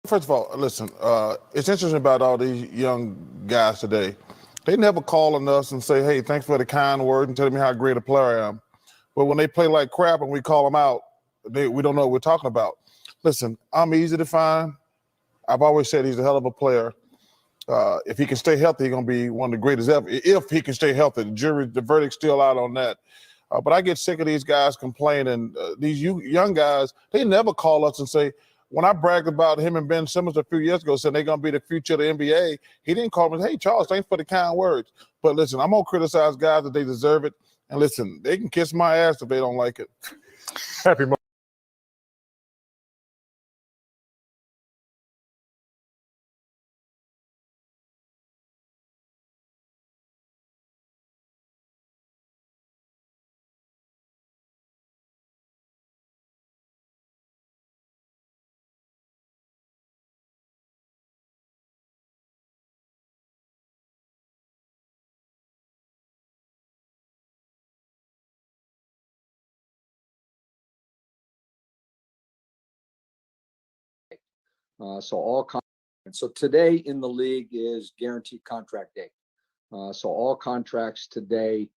First of all, listen, it's interesting about all these young guys today. They never call on us and say, hey, thanks for the kind word and telling me how great a player I am. But when they play like crap and we call them out, we don't know what we're talking about. Listen, I'm easy to find. I've always said he's a hell of a player. If he can stay healthy, he's going to be one of the greatest ever. If he can stay healthy, the verdict's still out on that. But I get sick of these guys complaining. These young guys, they never call us and say, when I bragged about him and Ben Simmons a few years ago, saying they're going to be the future of the NBA, he didn't call me and say, hey, Charles, thanks for the kind words. But listen, I'm going to criticize guys that they deserve it. And listen, they can kiss my ass if they don't like it. Happy So today in the league is guaranteed contract day. So all contracts today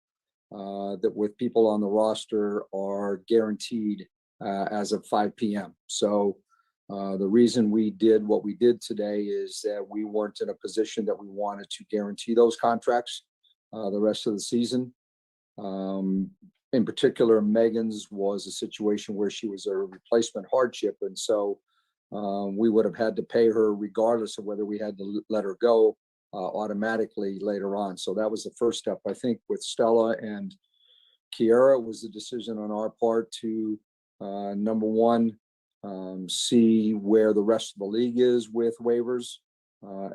that with people on the roster are guaranteed as of 5 p.m. So the reason we did what we did today is that we weren't in a position that we wanted to guarantee those contracts the rest of the season. In particular, Megan's was a situation where she was a replacement hardship, and so we would have had to pay her regardless of whether we had to let her go automatically later on. So that was the first step. I think with Stella and Kiera, it was a decision on our part to, number one, see where the rest of the league is with waivers.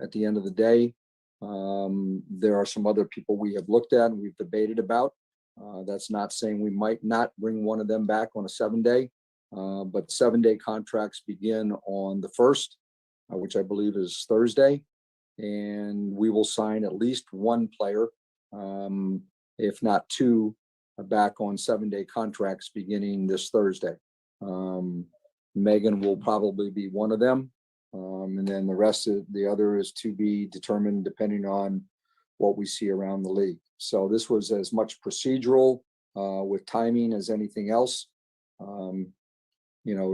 At the end of the day, there are some other people we have looked at and we've debated about. That's not saying we might not bring one of them back on a 7-day. But 7-day contracts begin on the 1st, which I believe is Thursday. And we will sign at least one player, if not two, back on 7-day contracts beginning this Thursday. Megan will probably be one of them. And then the rest of the other is to be determined depending on what we see around the league. So this was as much procedural with timing as anything else.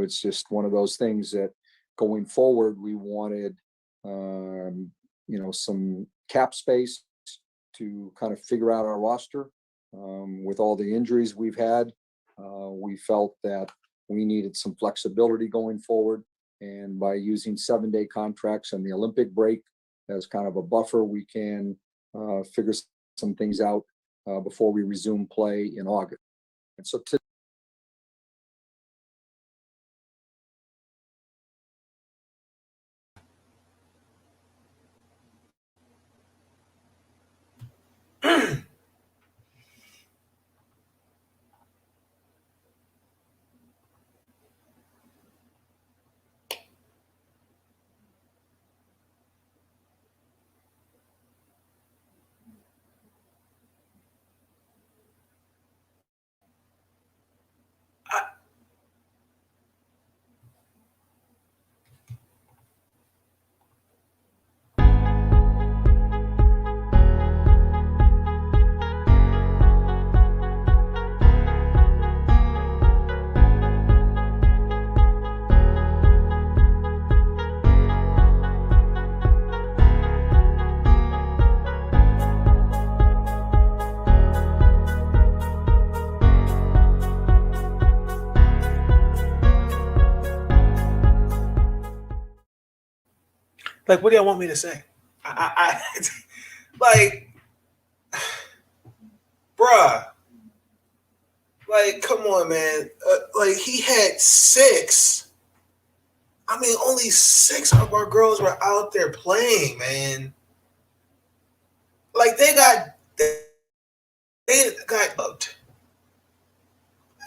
It's just one of those things that going forward, we wanted, some cap space to kind of figure out our roster. With all the injuries we've had, we felt that we needed some flexibility going forward. And by using 7-day contracts and the Olympic break as kind of a buffer, we can figure some things out before we resume play in August. And so Like, what do y'all want me to say? Like, bruh. Like, come on, man. Like, he had 6. I mean, only 6 of our girls were out there playing, man. Like, they got bugged.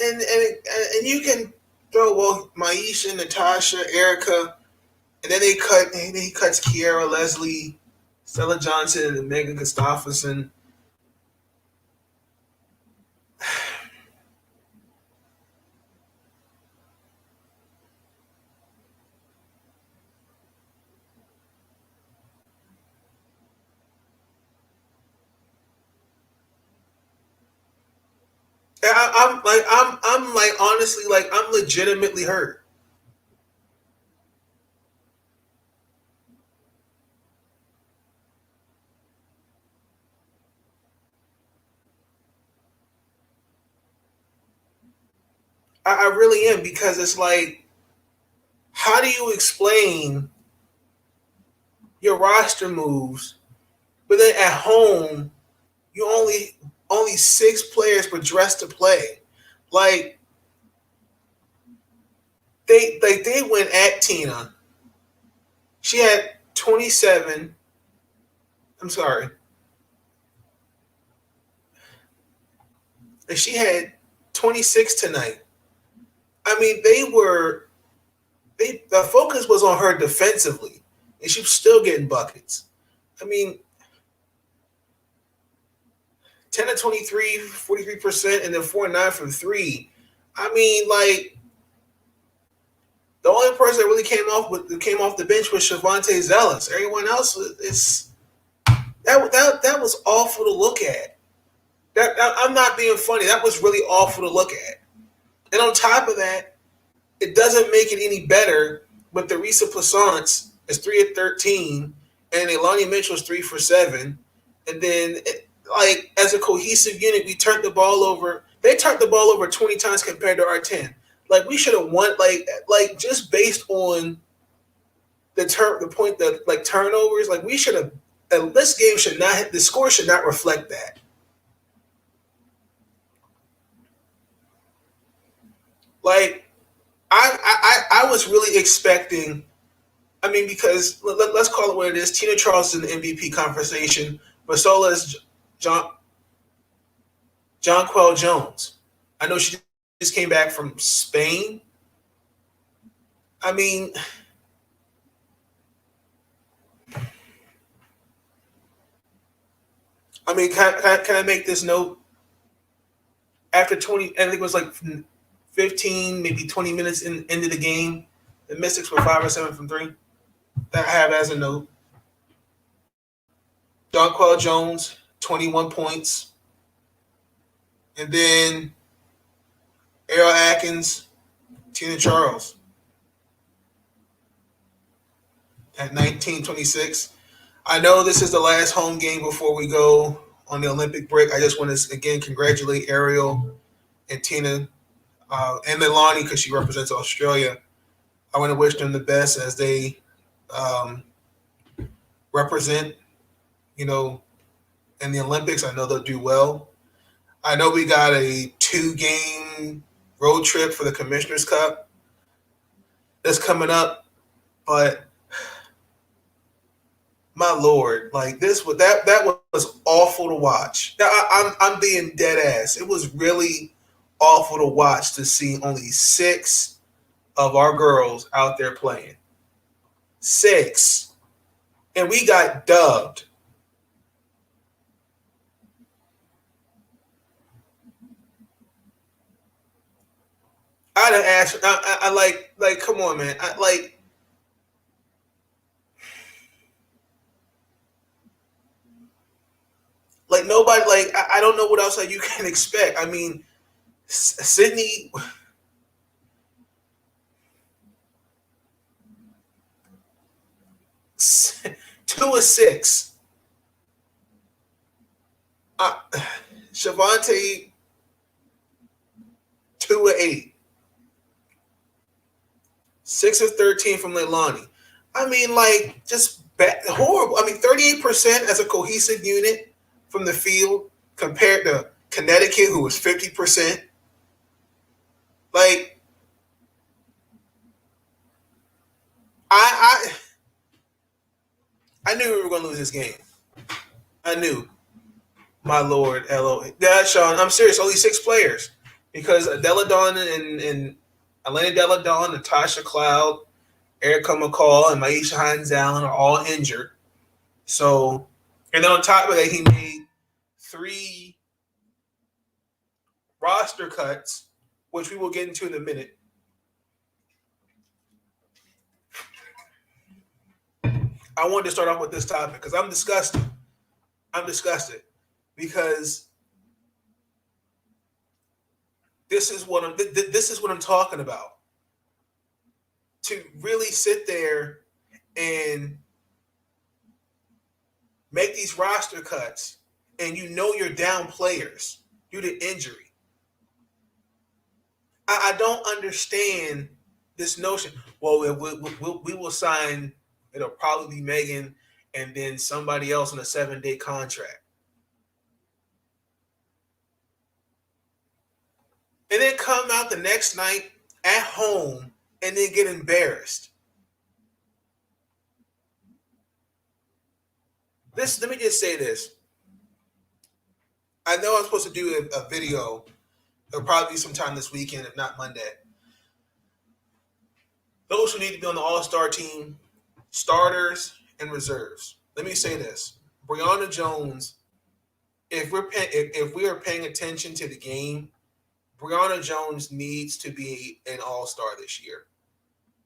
And you can throw, Maisha, Natasha, Erica, and then he cuts Kiera, Leslie, Stella Johnson, and Megan Gustafson. I'm like honestly like I'm legitimately hurt. I really am because it's like, how do you explain your roster moves, but then at home you only 6 players were dressed to play. Like they went at Tina. She had 27. I'm sorry. And she had 26 tonight. I mean, the focus was on her defensively, and she was still getting buckets. I mean, 10 to 23, 43%, and then 4-9 from three. I mean, like, the only person that really came off the bench was Shavonte Zealous. Everyone else is that was awful to look at. I'm not being funny. That was really awful to look at. And on top of that, it doesn't make it any better. But Teresa Plaisance is 3 of 13, and Elani Mitchell is 3 for 7. And then, like, as a cohesive unit, we turned the ball over. They turned the ball over 20 times compared to our 10. Like, we should have won. Like just based on the point that like turnovers. Like, we should have. This game should not. The score should not reflect that. Like, I was really expecting. I mean, because let's call it what it is. Tina Charles is in the MVP conversation, but so is Jonquel Jones. I know she just came back from Spain. I mean, can I make this note? After 20, I think it was like 15, maybe 20 minutes into the game, the Mystics were 5 or 7 from 3. That I have as a note. Jonquel Jones, 21 points. And then Errol Atkins, Tina Charles at 19-26. I know this is the last home game before we go on the Olympic break. I just want to, again, congratulate Ariel and Tina and Milani because she represents Australia. I want to wish them the best as they represent, in the Olympics. I know they'll do well. I know we got a 2-game road trip for the Commissioner's Cup that's coming up, but my Lord, like that was awful to watch. I'm being dead ass. It was really awful to watch to see only 6 of our girls out there playing. 6. And we got dubbed. I'd have asked. I like. Come on, man. Like nobody. Like I don't know what else that you can expect. I mean, Sydney. 2 of 6. Shavonte 2 of 8. 6 of 13 from Leilani. I mean, like, just horrible. I mean, 38% as a cohesive unit from the field compared to Connecticut, who was 50%. Like, I knew we were going to lose this game. I knew. My Lord, LO. Yeah, Sean, I'm serious. Only 6 players. Because Adela Dawn and Elena Della Dawn, Natasha Cloud, Erica McCall, and Maisha Hines Allen are all injured. So, and then on top of that, he made 3 roster cuts, which we will get into in a minute. I wanted to start off with this topic because I'm disgusted. I'm disgusted because This is what I'm talking about. To really sit there and make these roster cuts, and you're down players due to injury. I don't understand this notion. Well, we will sign. It'll probably be Megan, and then somebody else on a 7-day contract. And then come out the next night at home and then get embarrassed. Let me just say this. I know I'm supposed to do a video. It'll probably be sometime this weekend, if not Monday. Those who need to be on the All-Star team, starters and reserves. Let me say this. Brianna Jones, if we are paying attention to the game, Brianna Jones needs to be an all-star this year.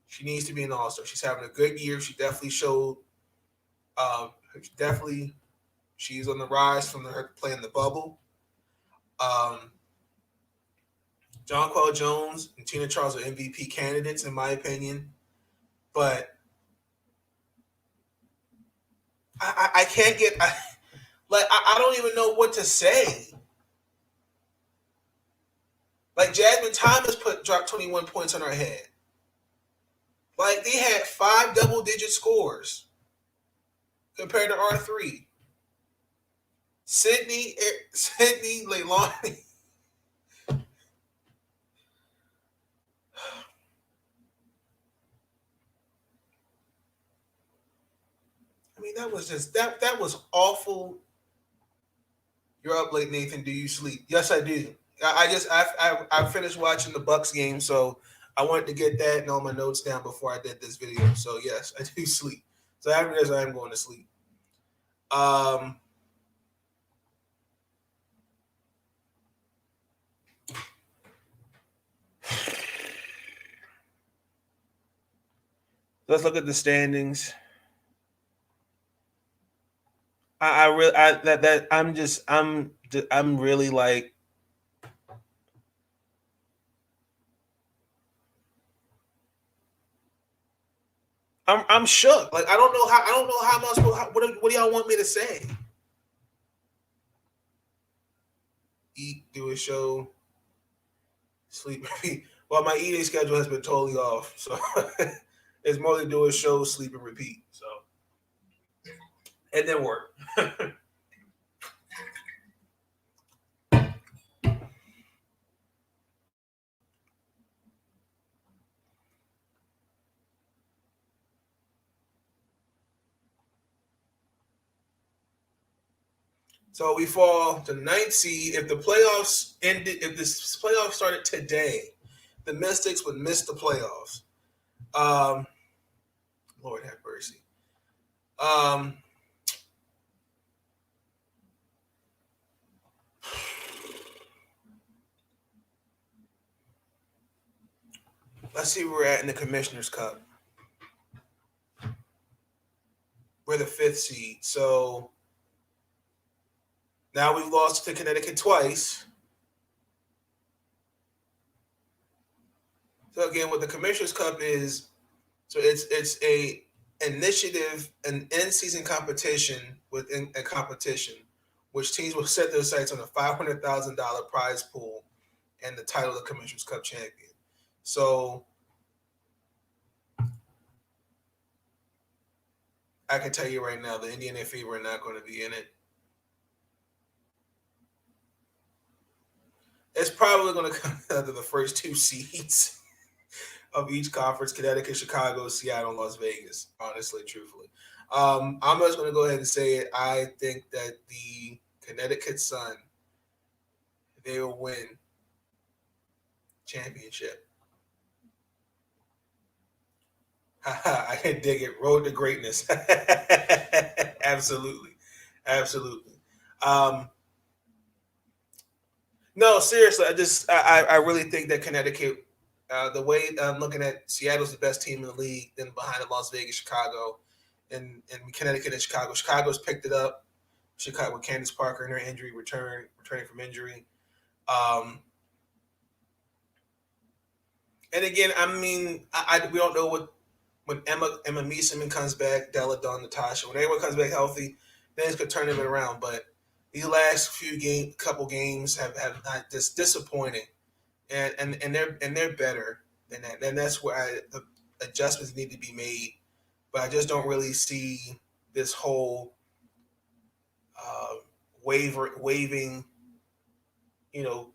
She needs to be an all-star. She's having a good year. She definitely showed. She's on the rise from her playing the bubble. Jonquel Jones and Tina Charles are MVP candidates, in my opinion. But I can't get. I don't even know what to say. Like Jasmine Thomas dropped 21 points on her head. Like they had 5 double-digit scores compared to R3. Sydney Leilani. I mean, that was just that was awful. You're up late, Nathan. Do you sleep? Yes, I do. I finished watching the Bucks game, so I wanted to get that and all my notes down before I did this video. So yes, I do sleep. So after this, I am going to sleep. Let's look at the standings. I'm really like. I'm shook. Like I don't know how much. What do y'all want me to say? Eat, do a show, sleep, repeat. Well, my eating schedule has been totally off, so it's mostly do a show, sleep, and repeat. So it didn't work. So we fall to the 9th seed. If the playoffs ended, if this playoff started today, the Mystics would miss the playoffs. Lord have mercy. Let's see where we're at in the Commissioner's Cup. We're the 5th seed. So now we've lost to Connecticut twice. So again, what the Commissioner's Cup is, so it's a initiative, an in-season competition within a competition, which teams will set their sights on a $500,000 prize pool and the title of the Commissioner's Cup champion. So I can tell you right now, the Indiana Fever are not going to be in it. It's probably going to come down to the first 2 seeds of each conference: Connecticut, Chicago, Seattle, and Las Vegas. Honestly, truthfully, I'm just going to go ahead and say it. I think that the Connecticut Sun, they will win championship. I can dig it. Road to greatness. Absolutely. No, seriously. I really think that Connecticut, the way I'm looking at, Seattle's the best team in the league, then behind it, Las Vegas, Chicago, and Connecticut and Chicago. Chicago's picked it up. Chicago with Candace Parker and her injury returning from injury. And again, I mean, we don't know what when Emma Meeseman comes back, Della Dawn, Natasha, when everyone comes back healthy, things could turn it around. But these last couple games have not just disappointing, and they're better than that. And that's where the adjustments need to be made. But I just don't really see this whole uh, waving, you know,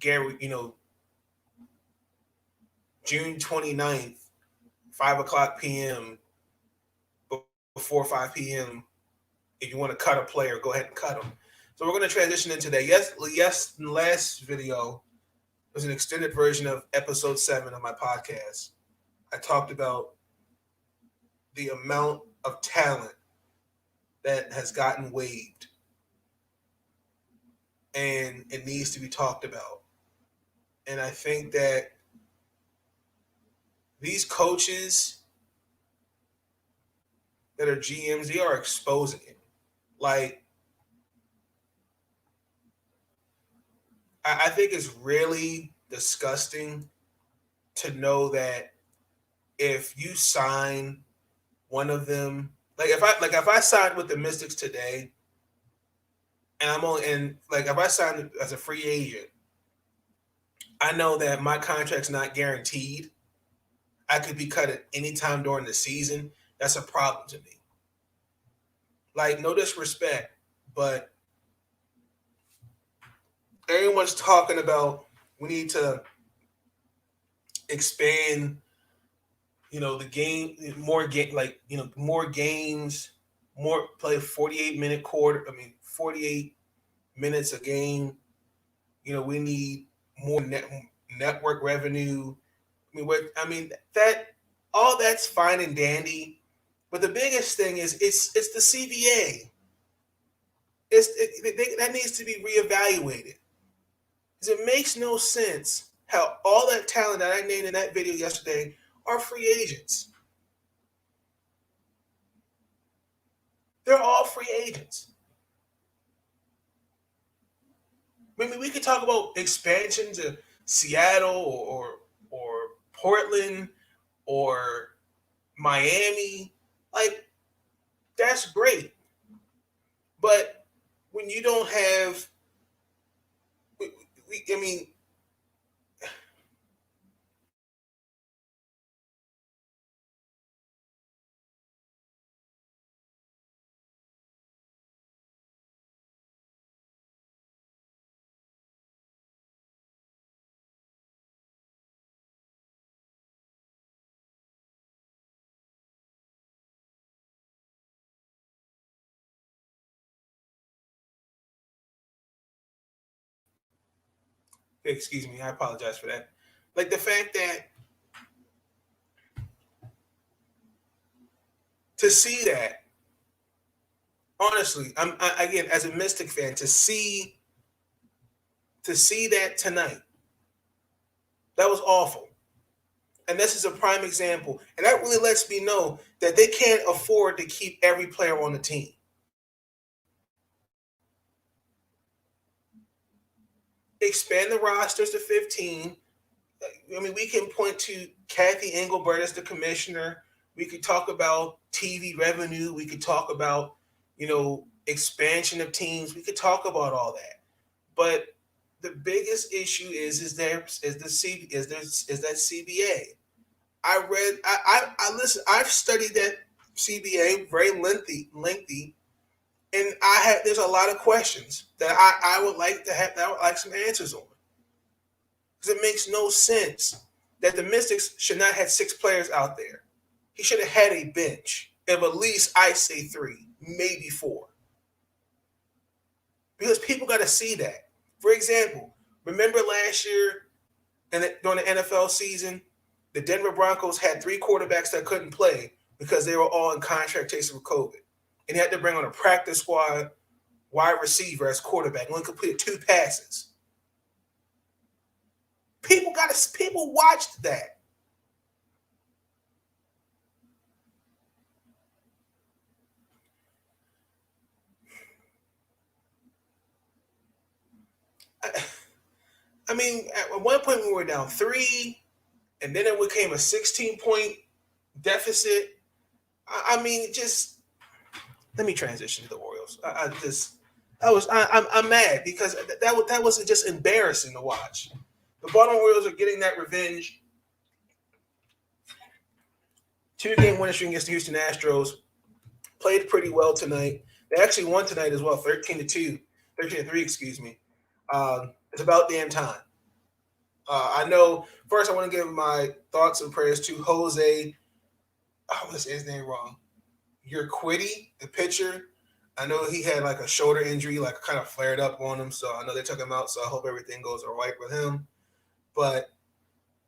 Gary, June 29th, 5 o'clock p.m. before 5 p.m. If you want to cut a player, go ahead and cut them. So we're going to transition into that. Yes, last video was an extended version of episode 7 of my podcast. I talked about the amount of talent that has gotten waived, and it needs to be talked about. And I think that these coaches that are GMs, they are exposing it. Like, I think it's really disgusting to know that if you sign one of them, if I signed with the Mystics today, and if I signed as a free agent, I know that my contract's not guaranteed. I could be cut at any time during the season. That's a problem to me. Like, no disrespect, but everyone's talking about we need to expand, the game, more game, more games, more play 48-minute quarter. 48 minutes a game. We need more network revenue. That all that's fine and dandy, but the biggest thing is it's the CBA. That needs to be reevaluated. Because it makes no sense how all that talent that I named in that video yesterday are free agents. They're all free agents. We could talk about expansion to Seattle or Portland or Miami. Like, that's great. But when you don't have, excuse me, I apologize for that. Like, the fact that to see that, honestly, again, as a Mystic fan, to see that tonight, that was awful. And this is a prime example. And that really lets me know that they can't afford to keep every player on the team. Expand the rosters to 15. We can point to Kathy Engelbert as the commissioner. We could talk about TV revenue. We could talk about, expansion of teams. We could talk about all that. But the biggest issue is that CBA. I've studied that CBA very lengthy, and there's a lot of questions that I would like to have, that I would like some answers on. Because it makes no sense that the Mystics should not have 6 players out there. He should have had a bench of at least, I say 3, maybe 4. Because people got to see that. For example, remember last year during the NFL season, the Denver Broncos had 3 quarterbacks that couldn't play because they were all in contract cases with COVID. And they had to bring on a practice squad wide receiver as quarterback and only completed 2 passes. People watched that. At one point we were down 3, and then it became a 16-point deficit. I mean, just let me transition to the Orioles. I'm mad because that wasn't just embarrassing to watch. The Baltimore Orioles are getting that revenge. 2-game winning streak against the Houston Astros. Played pretty well tonight. They actually won tonight as well, 13-3, excuse me. It's about damn time. I know, first I want to give my thoughts and prayers to Jose. I'm going to say his name wrong. Urquidy, the pitcher. I know he had like a shoulder injury, like kind of flared up on him. So I know they took him out. So I hope everything goes all right with him. But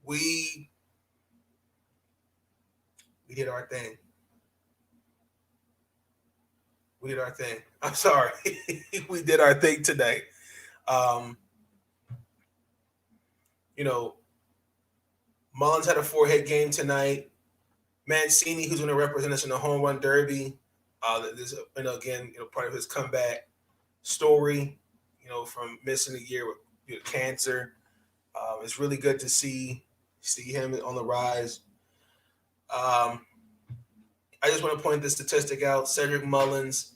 we did our thing. We did our thing. I'm sorry. We did our thing today. Mullins had a 4-hit game tonight. Mancini, who's going to represent us in the home run derby, this again, part of his comeback story, from missing a year with cancer. It's really good to see him on the rise. I just want to point this statistic out. Cedric Mullins,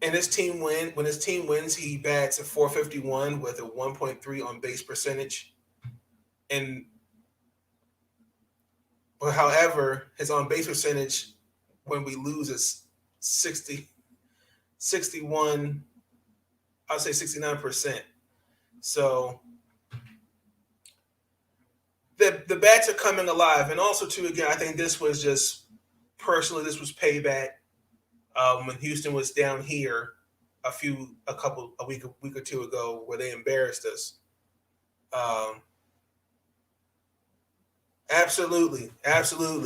and when his team wins, he bats at .451 with a 1.3 on base percentage. But however, his on base percentage when we lose is 61, I'll say 69%. So the bats are coming alive. And also too, again, I think this was payback. When Houston was down here a week or two ago, where they embarrassed us. Absolutely.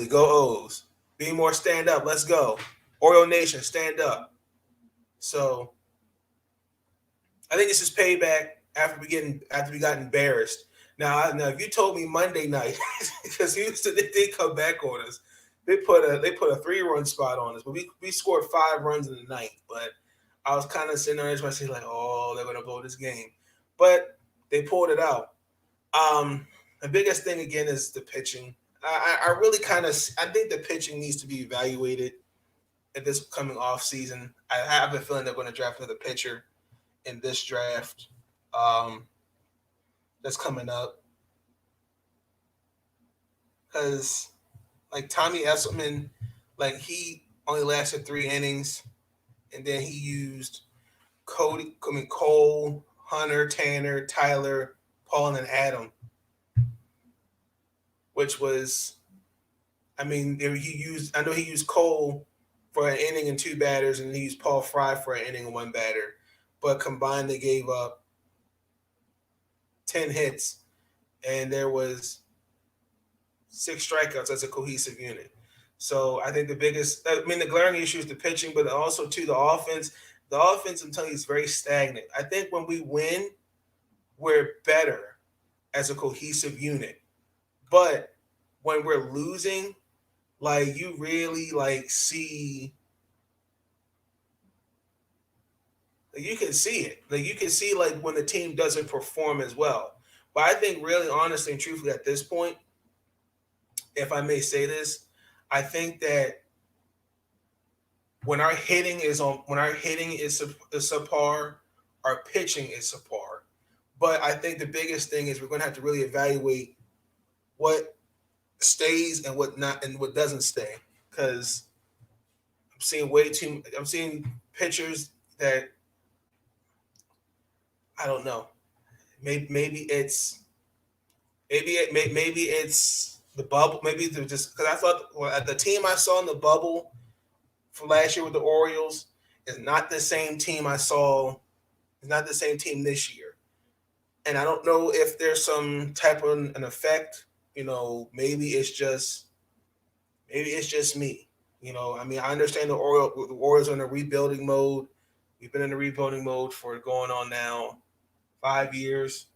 Go O's. Be more, stand up. Let's go. Oriole Nation, stand up. So I think this is payback after we got embarrassed. Now, if you told me Monday night, because Houston did come back on us, they put a 3-run spot on us, but we scored 5 runs in the ninth. But I was kind of sitting there and saying like, oh, they're gonna blow this game, but they pulled it out. The biggest thing again is the pitching. I really I think the pitching needs to be evaluated at this coming off season. I have a feeling they're going to draft another pitcher in this draft that's coming up, because like Tommy Esselman, like he only lasted 3 innings, and then he used Cole, Hunter, Tanner, Tyler, Paul, and Adam, which was, I know he used Cole for an inning and 2 batters, and he used Paul Fry for an inning and 1 batter, but combined they gave up 10 hits, and there was 6 strikeouts as a cohesive unit. So I think the glaring issue is the pitching, but also too the offense. The offense, I'm telling you, is very stagnant. I think when we win, we're better as a cohesive unit. But when we're losing, like you really see, you can see it. Like you can see when the team doesn't perform as well. But I think really, honestly and truthfully at this point, if I may say this, I think that when our hitting is subpar, our pitching is subpar. But I think the biggest thing is we're going to have to really evaluate what stays and what not, and what doesn't stay. Because I'm seeing pitchers that I don't know. Maybe it's the bubble. Maybe they're just because I thought the team I saw in the bubble from last year with the Orioles is not the same team I saw. It's not the same team this year, and I don't know if there's some type of an effect. Maybe it's just me. I understand the Orioles are in a rebuilding mode. We've been in a rebuilding mode for going on now 5 years.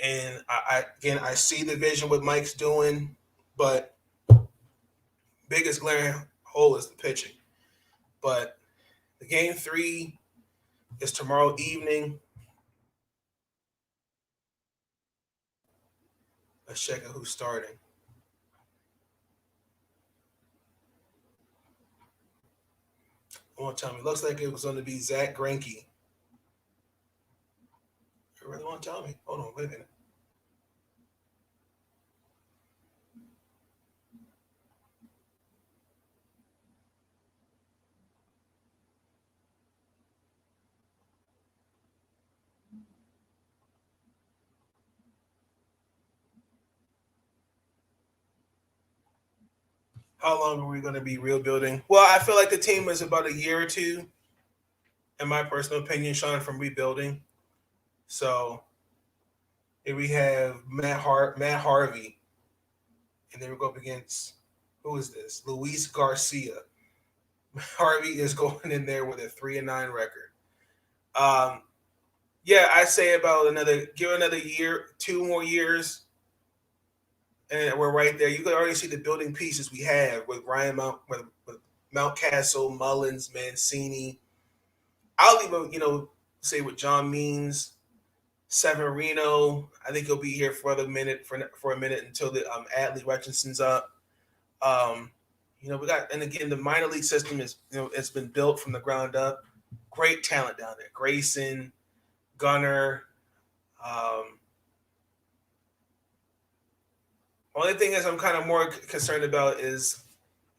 And I see the vision what Mike's doing, but biggest glaring hole is the pitching. But the game 3 is tomorrow evening. Let's check out who's starting. Won't tell me. Looks like it was going to be Zach Greinke. You really want to tell me? Hold on, wait a minute. How long are we going to be rebuilding? Well, I feel like the team is about a year or two, in my personal opinion, Sean, from rebuilding. So here we have Matt Harvey, and then we go up against, who is this? Luis Garcia. Harvey is going in there with a 3-9 record. Yeah, I say about give another year, 2 more years, and we're right there. You can already see the building pieces we have with with Mountcastle, Mullins, Mancini. I'll even, say with John Means, Severino. I think he'll be here for a minute until the Adley Richardson's up. We got, and again, the minor league system is, it's been built from the ground up. Great talent down there. Grayson, Gunner. Only thing is I'm kind of more concerned about is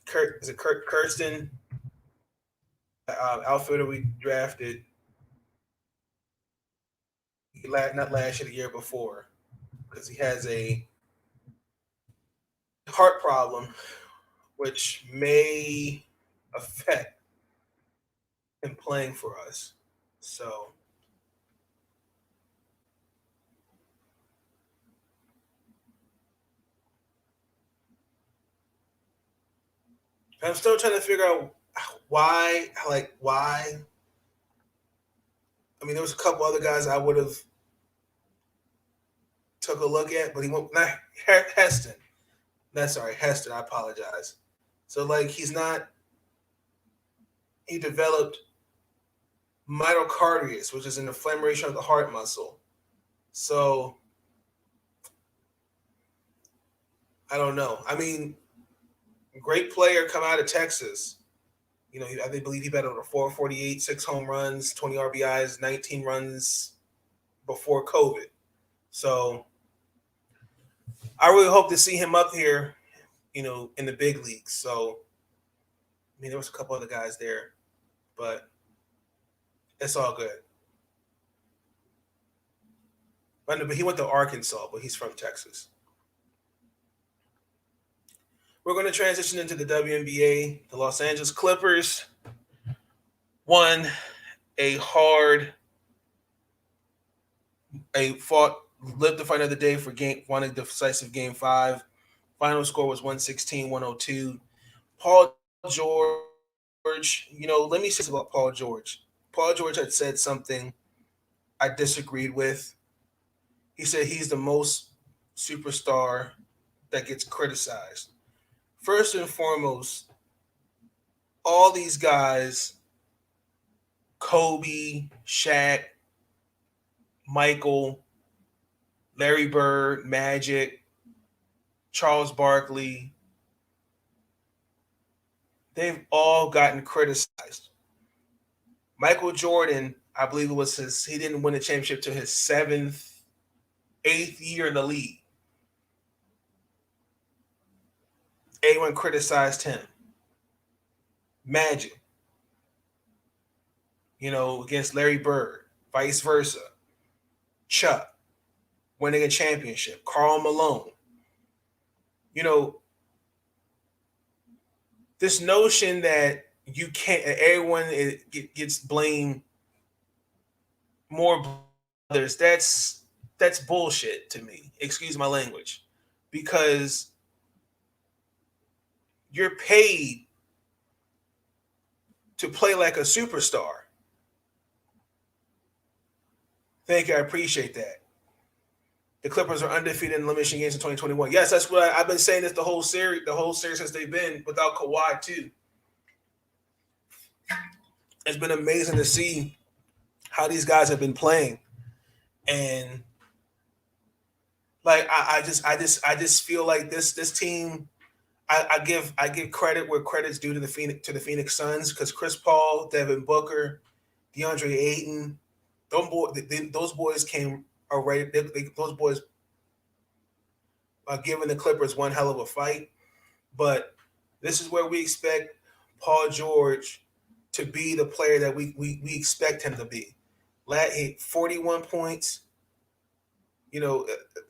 Kurt Kirsten, outfielder we drafted not last year, the year before, because he has a heart problem, which may affect him playing for us. So I'm still trying to figure out why. I mean, there was a couple other guys I would have took a look at, but he went not Heston. Heston. I apologize. So he developed myocarditis, which is an inflammation of the heart muscle. So I don't know. I mean, great player come out of Texas. I believe he batted with a 448, 6 home runs, 20 RBIs, 19 runs before COVID. So I really hope to see him up here, in the big leagues. So, I mean, there was a couple other guys there, but it's all good. But he went to Arkansas, but he's from Texas. We're going to transition into the WNBA. The Los Angeles Clippers lived to fight another day for won a decisive game 5. Final score was 116-102. Paul George, let me say about Paul George. Paul George had said something I disagreed with. He said he's the most superstar that gets criticized. First and foremost, all these guys, Kobe, Shaq, Michael, Larry Bird, Magic, Charles Barkley, they've all gotten criticized. Michael Jordan, I believe he didn't win a championship till his 8th year in the league. Everyone criticized him. Magic, against Larry Bird, vice versa. Chuck, winning a championship. Karl Malone. This notion that everyone gets blamed more others, that's bullshit to me. Excuse my language. Because you're paid to play like a superstar. Thank you. I appreciate that. The Clippers are undefeated in elimination games in 2021. Yes, that's what I've been saying this the whole series since they've been without Kawhi too. It's been amazing to see how these guys have been playing. And Like I just feel like this team. I give credit where credit's due to the Phoenix Suns, because Chris Paul, Devin Booker, DeAndre Ayton, those boys came already. Those boys are giving the Clippers one hell of a fight. But this is where we expect Paul George to be the player that we expect him to be. 41 points.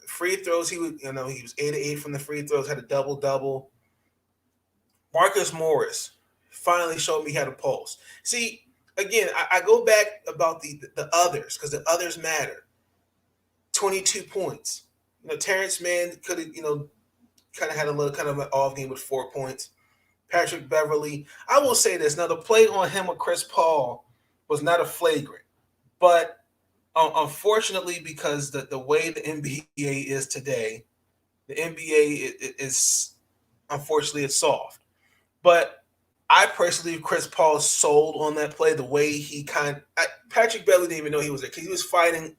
Free throws, he was 8 of 8 from the free throws, had a double-double. Marcus Morris finally showed me how to pulse. See, again, I go back about the others, because the others matter. 22 points. Terrence Mann could have, kind of had a little kind of an off game with 4 points. Patrick Beverly. I will say this. Now, the play on him with Chris Paul was not a flagrant. But unfortunately, because the way the NBA is today, the NBA is unfortunately, it's soft. But I personally, Chris Paul sold on that play the way he Patrick Beverly didn't even know he was there, because he was fighting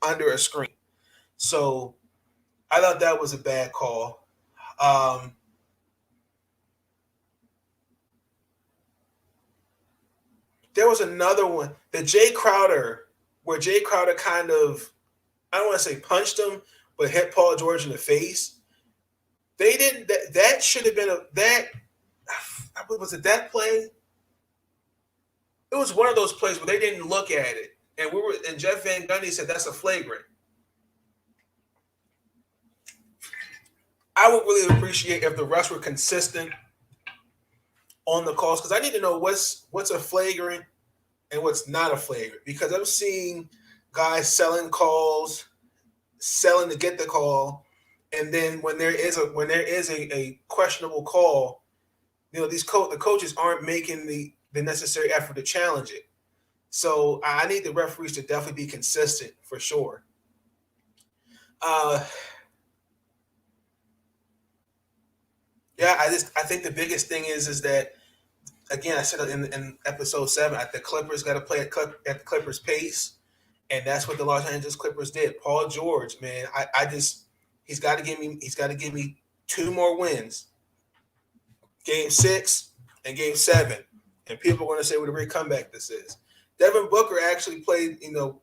under a screen. So I thought that was a bad call. There was another one, where Jay Crowder kind of, I don't want to say punched him, but hit Paul George in the face. They didn't. That should have been was it that play? It was one of those plays where they didn't look at it, and Jeff Van Gundy said that's a flagrant. I would really appreciate if the refs were consistent on the calls, because I need to know what's a flagrant and what's not a flagrant, because I'm seeing guys selling calls, selling to get the call, and then when there is a questionable call, the coaches aren't making the necessary effort to challenge it. So I need the referees to definitely be consistent for sure. I think the biggest thing is that, again, I said in episode 7, the Clippers got to play at the Clippers pace, and that's what the Los Angeles Clippers did. Paul George, man, he's got to give me 2 more wins, Game 6 and Game 7, and people are going to say what a great comeback this is. Devin Booker actually played, that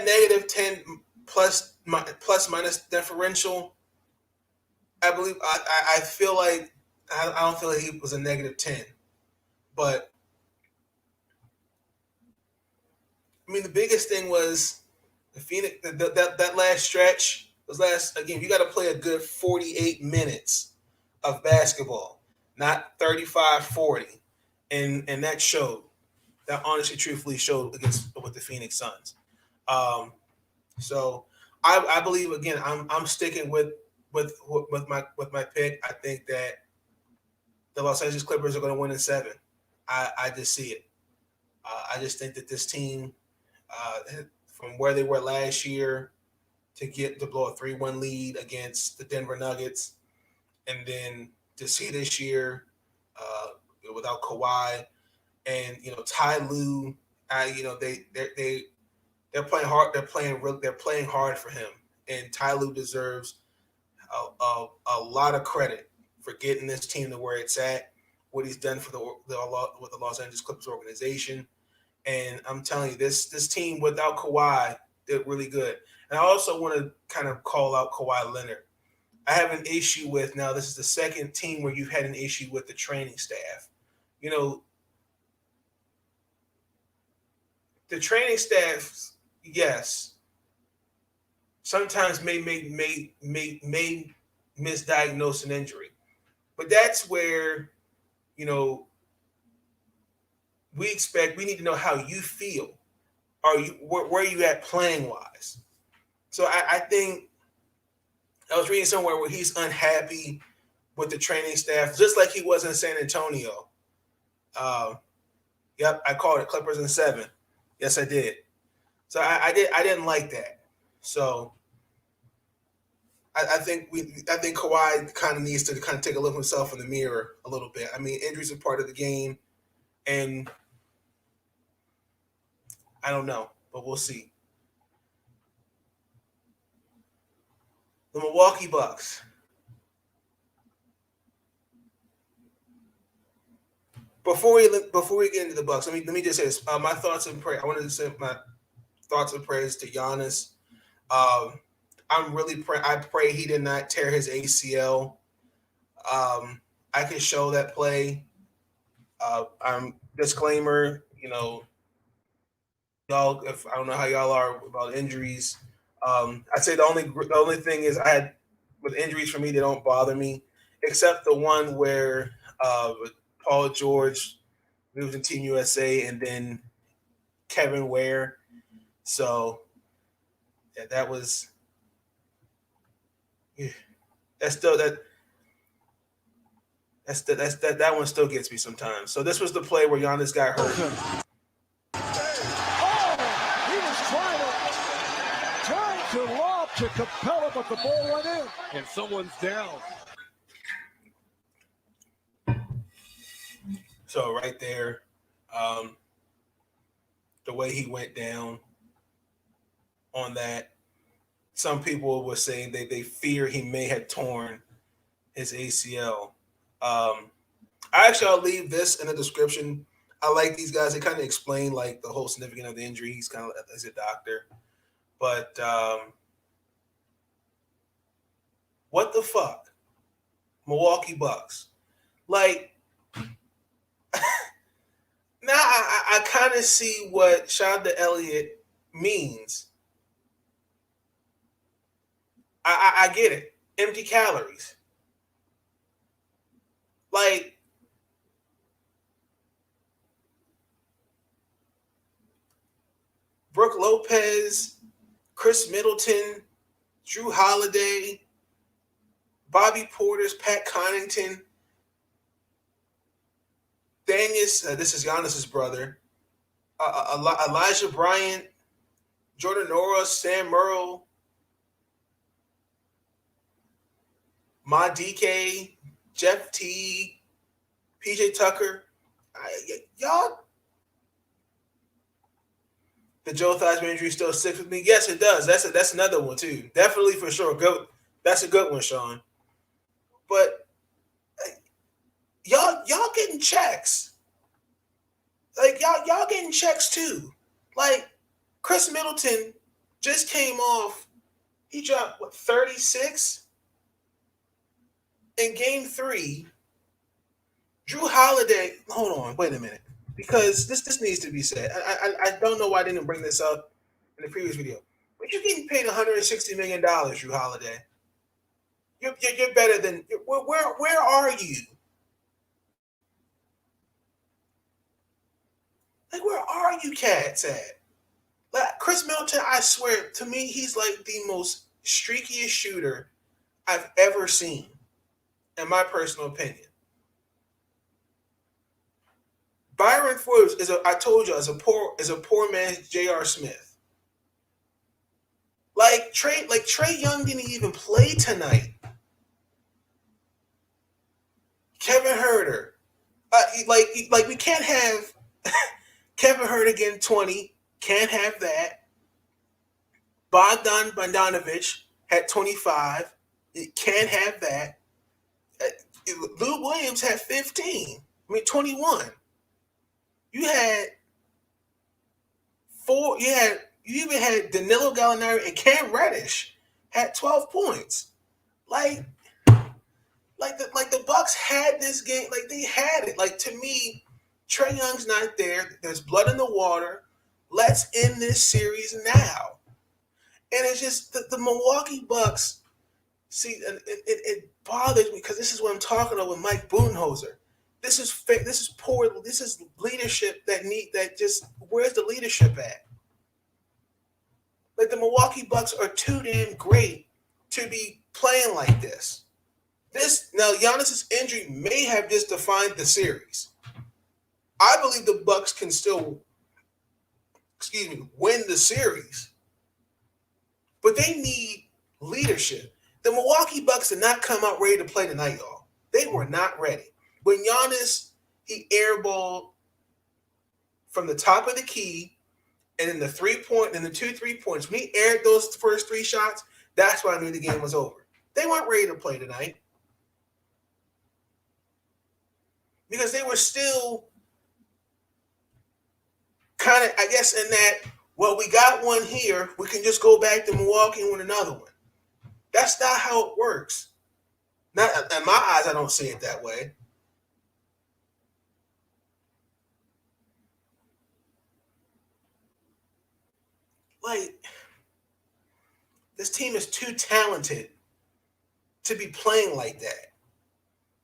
negative 10 plus minus differential. I believe I feel like I don't feel like he was a negative 10, but I mean the biggest thing was the Phoenix that last stretch was again. You got to play a good 48 minutes of basketball, not 35-40, and that showed. That honestly, truthfully showed with the Phoenix Suns. So I believe, again, I'm sticking with my pick. I think that the Los Angeles Clippers are going to win in 7. I just see it. I just think that this team, from where they were last year, to blow a 3-1 lead against the Denver Nuggets, and then to see this year without Kawhi and Ty Lue, they're playing hard. They're playing hard for him, and Ty Lue deserves a lot of credit for getting this team to where it's at, what he's done with the Los Angeles Clippers organization. And I'm telling you, this team without Kawhi did really good. And I also want to kind of call out Kawhi Leonard. I have an issue with, now this is the second team where you've had an issue with the training staff. The training staff, yes, sometimes may misdiagnose an injury, but that's where we need to know how you feel. Where are you at playing wise? So I think I was reading somewhere where he's unhappy with the training staff, just like he was in San Antonio. Yep, I called it Clippers in 7. Yes, I did. So I didn't like that. So I think Kawhi kind of needs to kind of take a look at himself in the mirror a little bit. I mean, injuries are part of the game, and I don't know, but we'll see. The Milwaukee Bucks. Before we get into the Bucks, let me just say this. My thoughts and prayer. I wanted to send my thoughts and prayers to Giannis. I'm really I pray he did not tear his ACL. I can show that play. I'm disclaimer. Y'all. If I don't know how y'all are about injuries, I'd say the only thing is I had with injuries for me they don't bother me, except the one where Paul George moved to Team USA and then Kevin Ware. So yeah, that was that's still that one still gets me sometimes. So this was the play where Giannis got hurt. He was trying to lob to Capella, but the ball went in. And someone's down. So right there, the way he went down on that, some people were saying they fear he may have torn his ACL. I'll leave this in the description. I like these guys. They kind of explain like the whole significance of the injury. He's kind of as a doctor. But what the fuck? Milwaukee Bucks. Like, now I kind of see what Shonda Elliott means. I get it. Empty calories. Like, Brooke Lopez, Chris Middleton, Drew Holiday, Bobby Portis, Pat Connaughton, Danius, this is Giannis's brother, Elijah Bryant, Jordan Nora, Sam Merle, Ma DK, Jeff Teague, PJ Tucker. Y'all, the Joe Theismann injury still sticks with me. Yes, it does. That's another one too. Definitely for sure. Good. That's a good one, Sean. But y'all getting checks. Like y'all getting checks too. Like Chris Middleton just came off. He dropped 36 in Game 3. Drew Holiday. Hold on, wait a minute, because this needs to be said. I don't know why I didn't bring this up in the previous video, but you're getting paid $160 million, Drew Holiday. You're better than where are you? Like, where are you cats at? Like Chris Middleton, I swear to me, he's like the most streakiest shooter I've ever seen, in my personal opinion. Byron Forbes is a poor man's J.R. Smith. Like Trey Young didn't even play tonight. Kevin Huerter, like we can't have Kevin Huerter getting 20. Can't have that. Bogdan Bogdanović had 25. You can't have that. Lou Williams had 15. 21. You had 4. You even had Danilo Gallinari and Cam Reddish had 12 points. Like the Bucks had this game. Like, they had it. Like, to me, Trae Young's not there. There's blood in the water. Let's end this series now. And it's just the Milwaukee Bucks. See, it bothers me because this is what I'm talking about with Mike Budenholzer. This is poor. This is leadership where's the leadership at? Like, the Milwaukee Bucks are too damn great to be playing like this. Now Giannis's injury may have just defined the series. I believe the Bucks can still, win the series. But they need leadership. The Milwaukee Bucks did not come out ready to play tonight, y'all. They were not ready. When Giannis, he airballed from the top of the key And in the 2 3-points, when he aired those first 3 shots, that's when I knew the game was over. They weren't ready to play tonight because they were still kind of, I guess, in that, well, we got one here. We can just go back to Milwaukee and win another one. That's not how it works. Not in my eyes, I don't see it that way. Like, this team is too talented to be playing like that.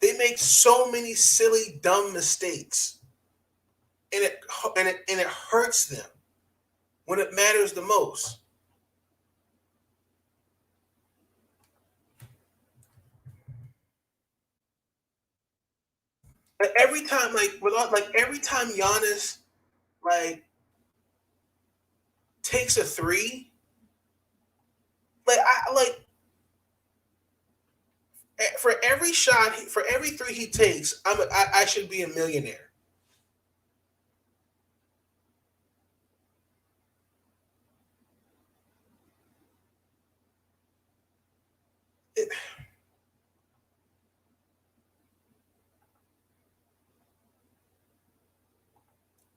They make so many silly, dumb mistakes, and it hurts them when it matters the most. Like every time, every time Giannis takes a 3, for every shot, for every 3 he takes, I should be a millionaire.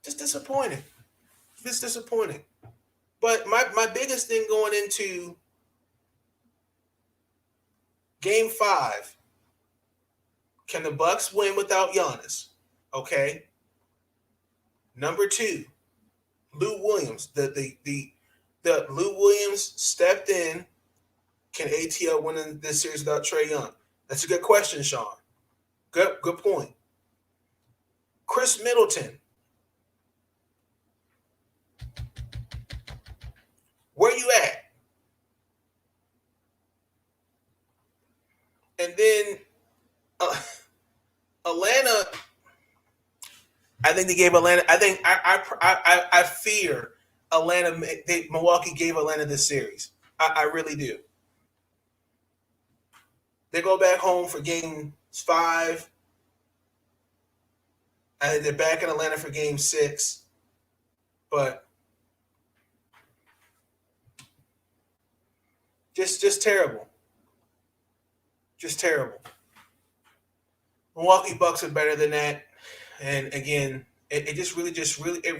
Just disappointing. Just disappointing. But my biggest thing going into Game 5, can the Bucks win without Giannis? Okay. Number 2, Lou Williams. The Lou Williams stepped in. Can ATL win this series without Trae Young? That's a good question, Sean. Good point. Chris Middleton. Where you at? And then Atlanta. I think they gave Atlanta. I think I fear Atlanta. Milwaukee gave Atlanta this series. I really do. They go back home for Game 5. And they're back in Atlanta for Game 6. But just terrible. Just terrible. Milwaukee Bucks are better than that. And again, it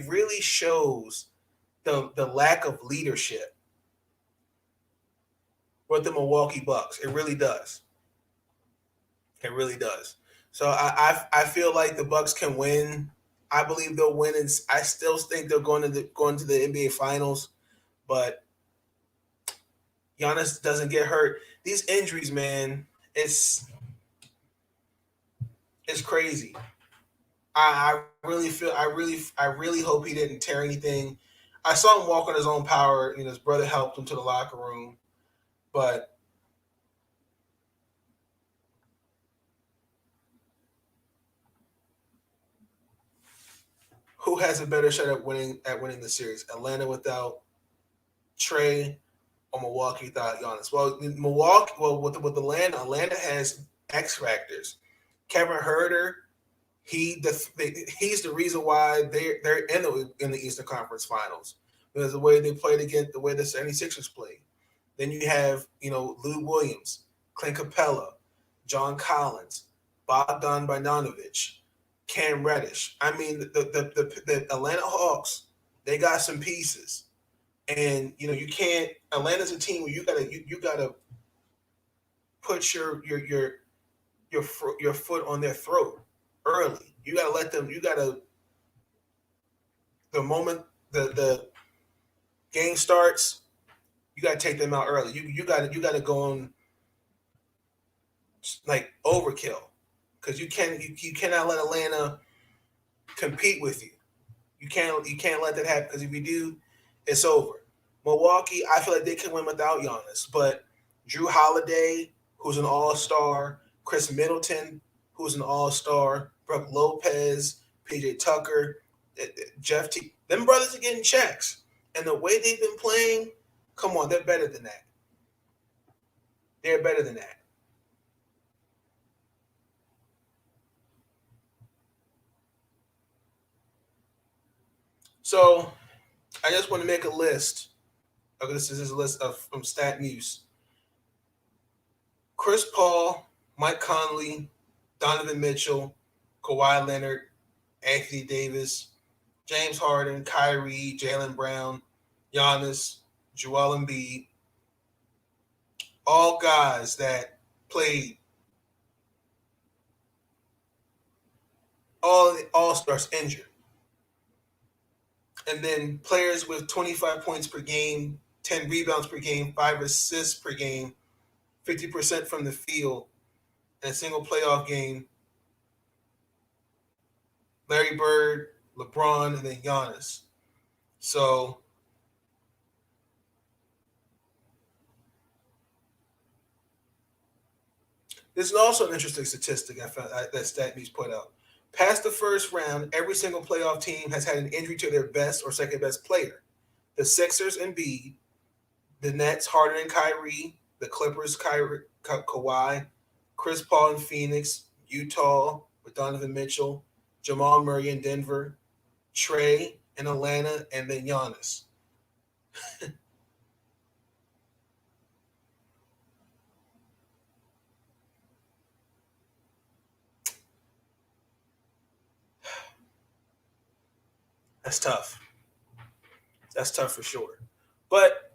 really shows the lack of leadership with the Milwaukee Bucks. It really does. It really does. So I feel like the Bucks can win. I believe they'll win, and I still think they're going to the NBA Finals. But Giannis doesn't get hurt. These injuries, man, it's crazy. I really hope he didn't tear anything. I saw him walk on his own power. His brother helped him to the locker room, but who has a better shot at winning the series? Atlanta without Trae or Milwaukee without Giannis? Well, with Atlanta has X factors. Kevin Huerter. He's the reason why they're in the Eastern Conference Finals, because the way they played against the way the 76ers played. Then you have Lou Williams, Clint Capella, John Collins, Bogdan Bogdanovic, Cam Reddish. I mean, the Atlanta Hawks, they got some pieces, and you can't. Atlanta's a team where you gotta put your foot on their throat early. You gotta let them. The moment the game starts, you gotta take them out early. You gotta go on like overkill, because you cannot let Atlanta compete with you. You can't let that happen, because if you do, it's over. Milwaukee, I feel like they can win without Giannis, but Drew Holiday, who's an all-star, Chris Middleton, who's an all-star, Brook Lopez, PJ Tucker, Jeff T. Them brothers are getting checks. And the way they've been playing, come on, they're better than that. They're better than that. So I just want to make a list. Okay, this is a list from Stat Muse. Chris Paul, Mike Conley, Donovan Mitchell, Kawhi Leonard, Anthony Davis, James Harden, Kyrie, Jaylen Brown, Giannis, Joel Embiid, all guys that played all the All-Stars injured. And then players with 25 points per game, 10 rebounds per game, 5 assists per game, 50% from the field, in a single playoff game. Larry Bird, LeBron, and then Giannis. So this is also an interesting statistic I found that StatMe's put out. Past the first round, every single playoff team has had an injury to their best or second best player. The Sixers, Embiid, the Nets, Harden and Kyrie, the Clippers, Kawhi, Chris Paul in Phoenix, Utah with Donovan Mitchell, Jamal Murray in Denver, Trey in Atlanta, and then Giannis. That's tough. That's tough for sure. But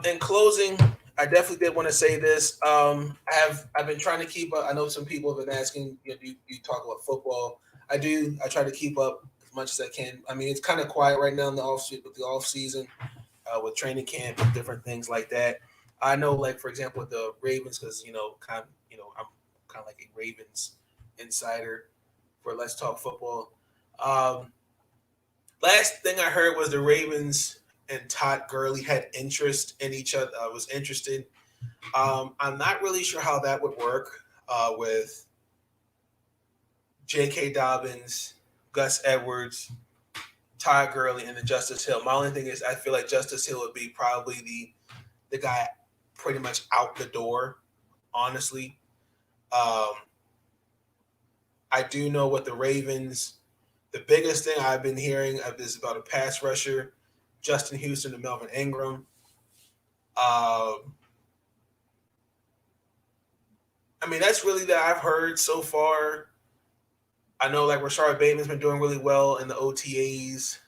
in closing, I definitely did want to say this. I've been trying to keep up. I know some people have been asking, do you talk about football? I do. I try to keep up as much as I can. I mean, it's kind of quiet right now in the off season, with training camp and different things like that. I know, like for example, with the Ravens, because I'm kind of like a Ravens insider for Let's Talk Football. Last thing I heard was the Ravens and Todd Gurley had interest in each other. Was interested. I'm not really sure how that would work with J.K. Dobbins, Gus Edwards, Todd Gurley, and then Justice Hill. My only thing is I feel like Justice Hill would be probably the guy pretty much out the door, honestly. I do know what the Ravens. The biggest thing I've been hearing of is about a pass rusher, Justin Houston and Melvin Ingram. I mean, that's really that I've heard so far. I know like Rashard Bateman's been doing really well in the OTAs.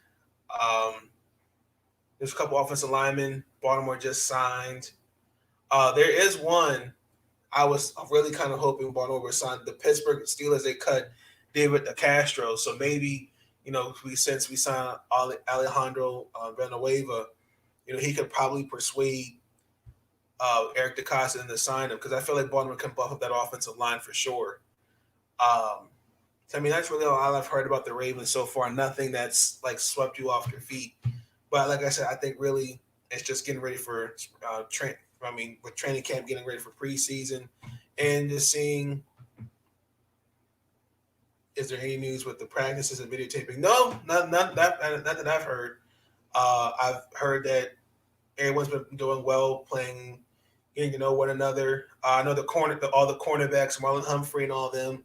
There's a couple offensive linemen Baltimore just signed. There is one I was really kind of hoping Baltimore would sign. The Pittsburgh Steelers, they cut David Castro. So maybe, since we signed Alejandro Villanueva, he could probably persuade Eric DeCosta into sign him, because I feel like Baltimore can buff up that offensive line for sure. I mean, that's really all I've heard about the Ravens so far. Nothing that's like swept you off your feet. But like I said, I think really it's just getting ready for with training camp, getting ready for preseason, and just seeing is there any news with the practices and videotaping. No, not that I've heard. I've heard that everyone's been doing well, playing, getting to know one another. I know all the cornerbacks, Marlon Humphrey and all of them,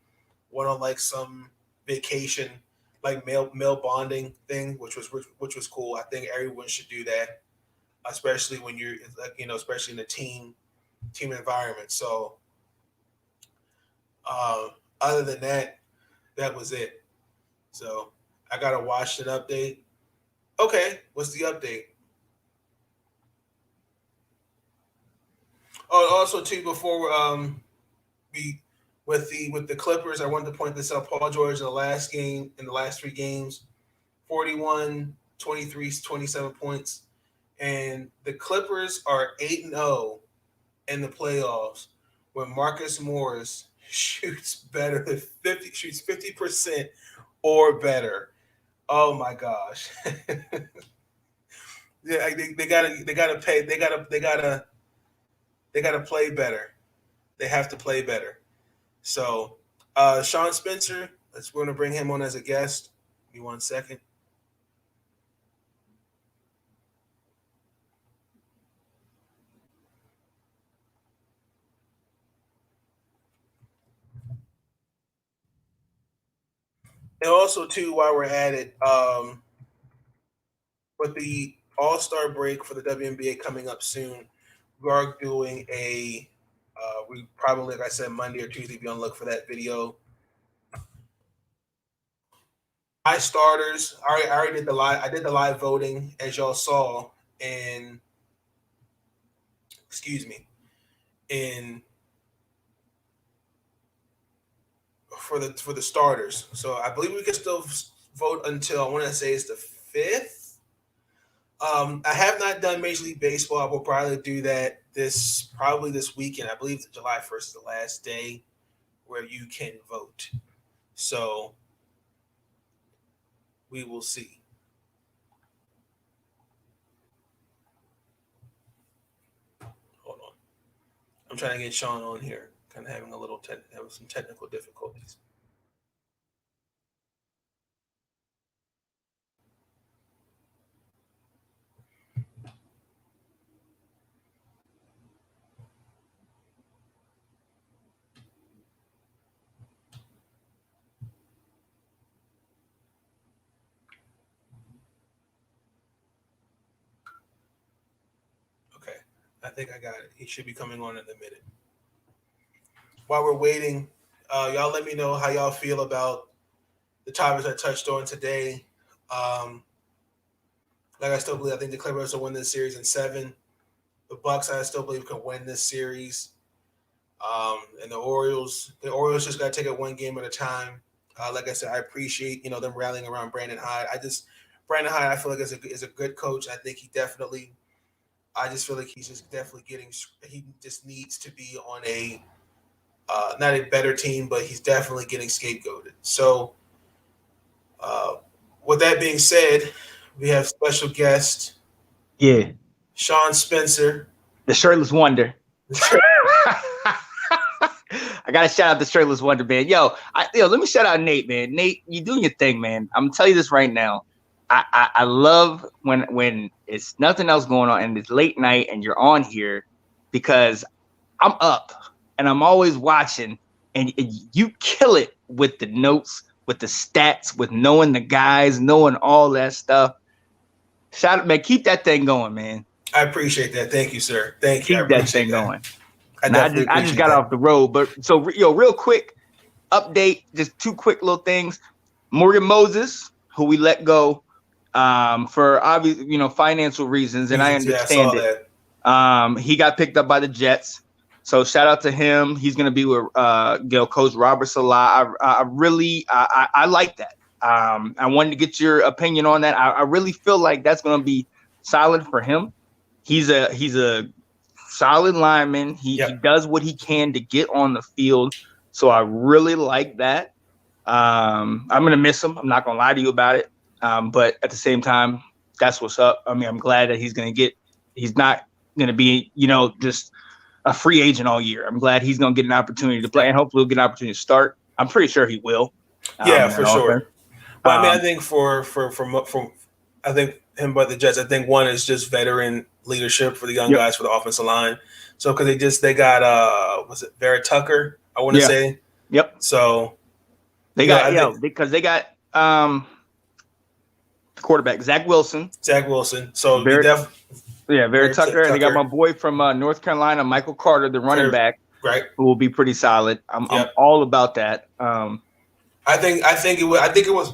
went on like some vacation, like male bonding thing, which was cool. I think everyone should do that, especially when you're like, especially in a team environment. So other than that, that was it. So I got a Washington update. Okay, what's the update? Oh, also too, before we with the Clippers, I wanted to point this out. Paul George in the last 3 games, 41, 23, 27 points. And the Clippers are 8-0 in the playoffs when Marcus Morris shoots 50% or better. Oh my gosh. Yeah, they gotta play better. They have to play better. So Sean Spencer, we're gonna bring him on as a guest. Give me 1 second. And also too, while we're at it, with the All-Star break for the WNBA coming up soon. We are doing we probably, like I said, Monday or Tuesday, be on the look for that video. My starters, I already did the live. I did the live voting, as y'all saw, and for the starters. So I believe we can still vote until, I want to say it's the 5th. I have not done Major League Baseball. I will probably do that this weekend. I believe July 1st is the last day where you can vote. So we will see. Hold on. I'm trying to get Sean on here. Kind of having some technical difficulties. Okay, I think I got it. He should be coming on in a minute. While we're waiting, y'all let me know how y'all feel about the topics I touched on today. I still believe, I think the Clippers will win this series in 7. The Bucks, I still believe, can win this series. And the Orioles just got to take it one game at a time. Like I said, I appreciate them rallying around Brandon Hyde. Brandon Hyde, I feel like is a good coach. I think I just feel like he's just definitely he just needs to be on not a better team, but he's definitely getting scapegoated. So, with that being said, we have special guest. Yeah. Sean Spencer. The Shirtless Wonder. I got to shout out the Shirtless Wonder, man. Yo, let me shout out Nate, man. Nate, you doing your thing, man. I'm going to tell you this right now. I love when it's nothing else going on and it's late night and you're on here because I'm up and I'm always watching and you kill it with the notes, with the stats, with knowing the guys, knowing all that stuff. Shout out, man. Keep that thing going, man. I appreciate that. Thank you, sir. Thank you. Keep that thing going. I just got off the road, but so real quick update, just 2 quick little things. Morgan Moses, who we let go for obvious, financial reasons, and I understand it. He got picked up by the Jets, so shout out to him. He's going to be with Coach Robert Salah. I like that. I wanted to get your opinion on that. I really feel like that's going to be solid for him. He's a solid lineman. He does what he can to get on the field. So I really like that. I'm going to miss him. I'm not going to lie to you about it. But at the same time, that's what's up. I mean, I'm glad that he's not going to be, just a free agent all year. I'm glad he's going to get an opportunity to play and hopefully he'll get an opportunity to start. I'm pretty sure he will. For sure. But I mean, I think I think him by the Jets, I think one is just veteran leadership for the young guys for the offensive line. So because they got was it Vera Tucker? I want to say. Yep. So they got because they got quarterback Zach Wilson. So Vera Tucker, and they got my boy from North Carolina, Michael Carter, the running back, right? Who will be pretty solid. I'm all about that. I think it was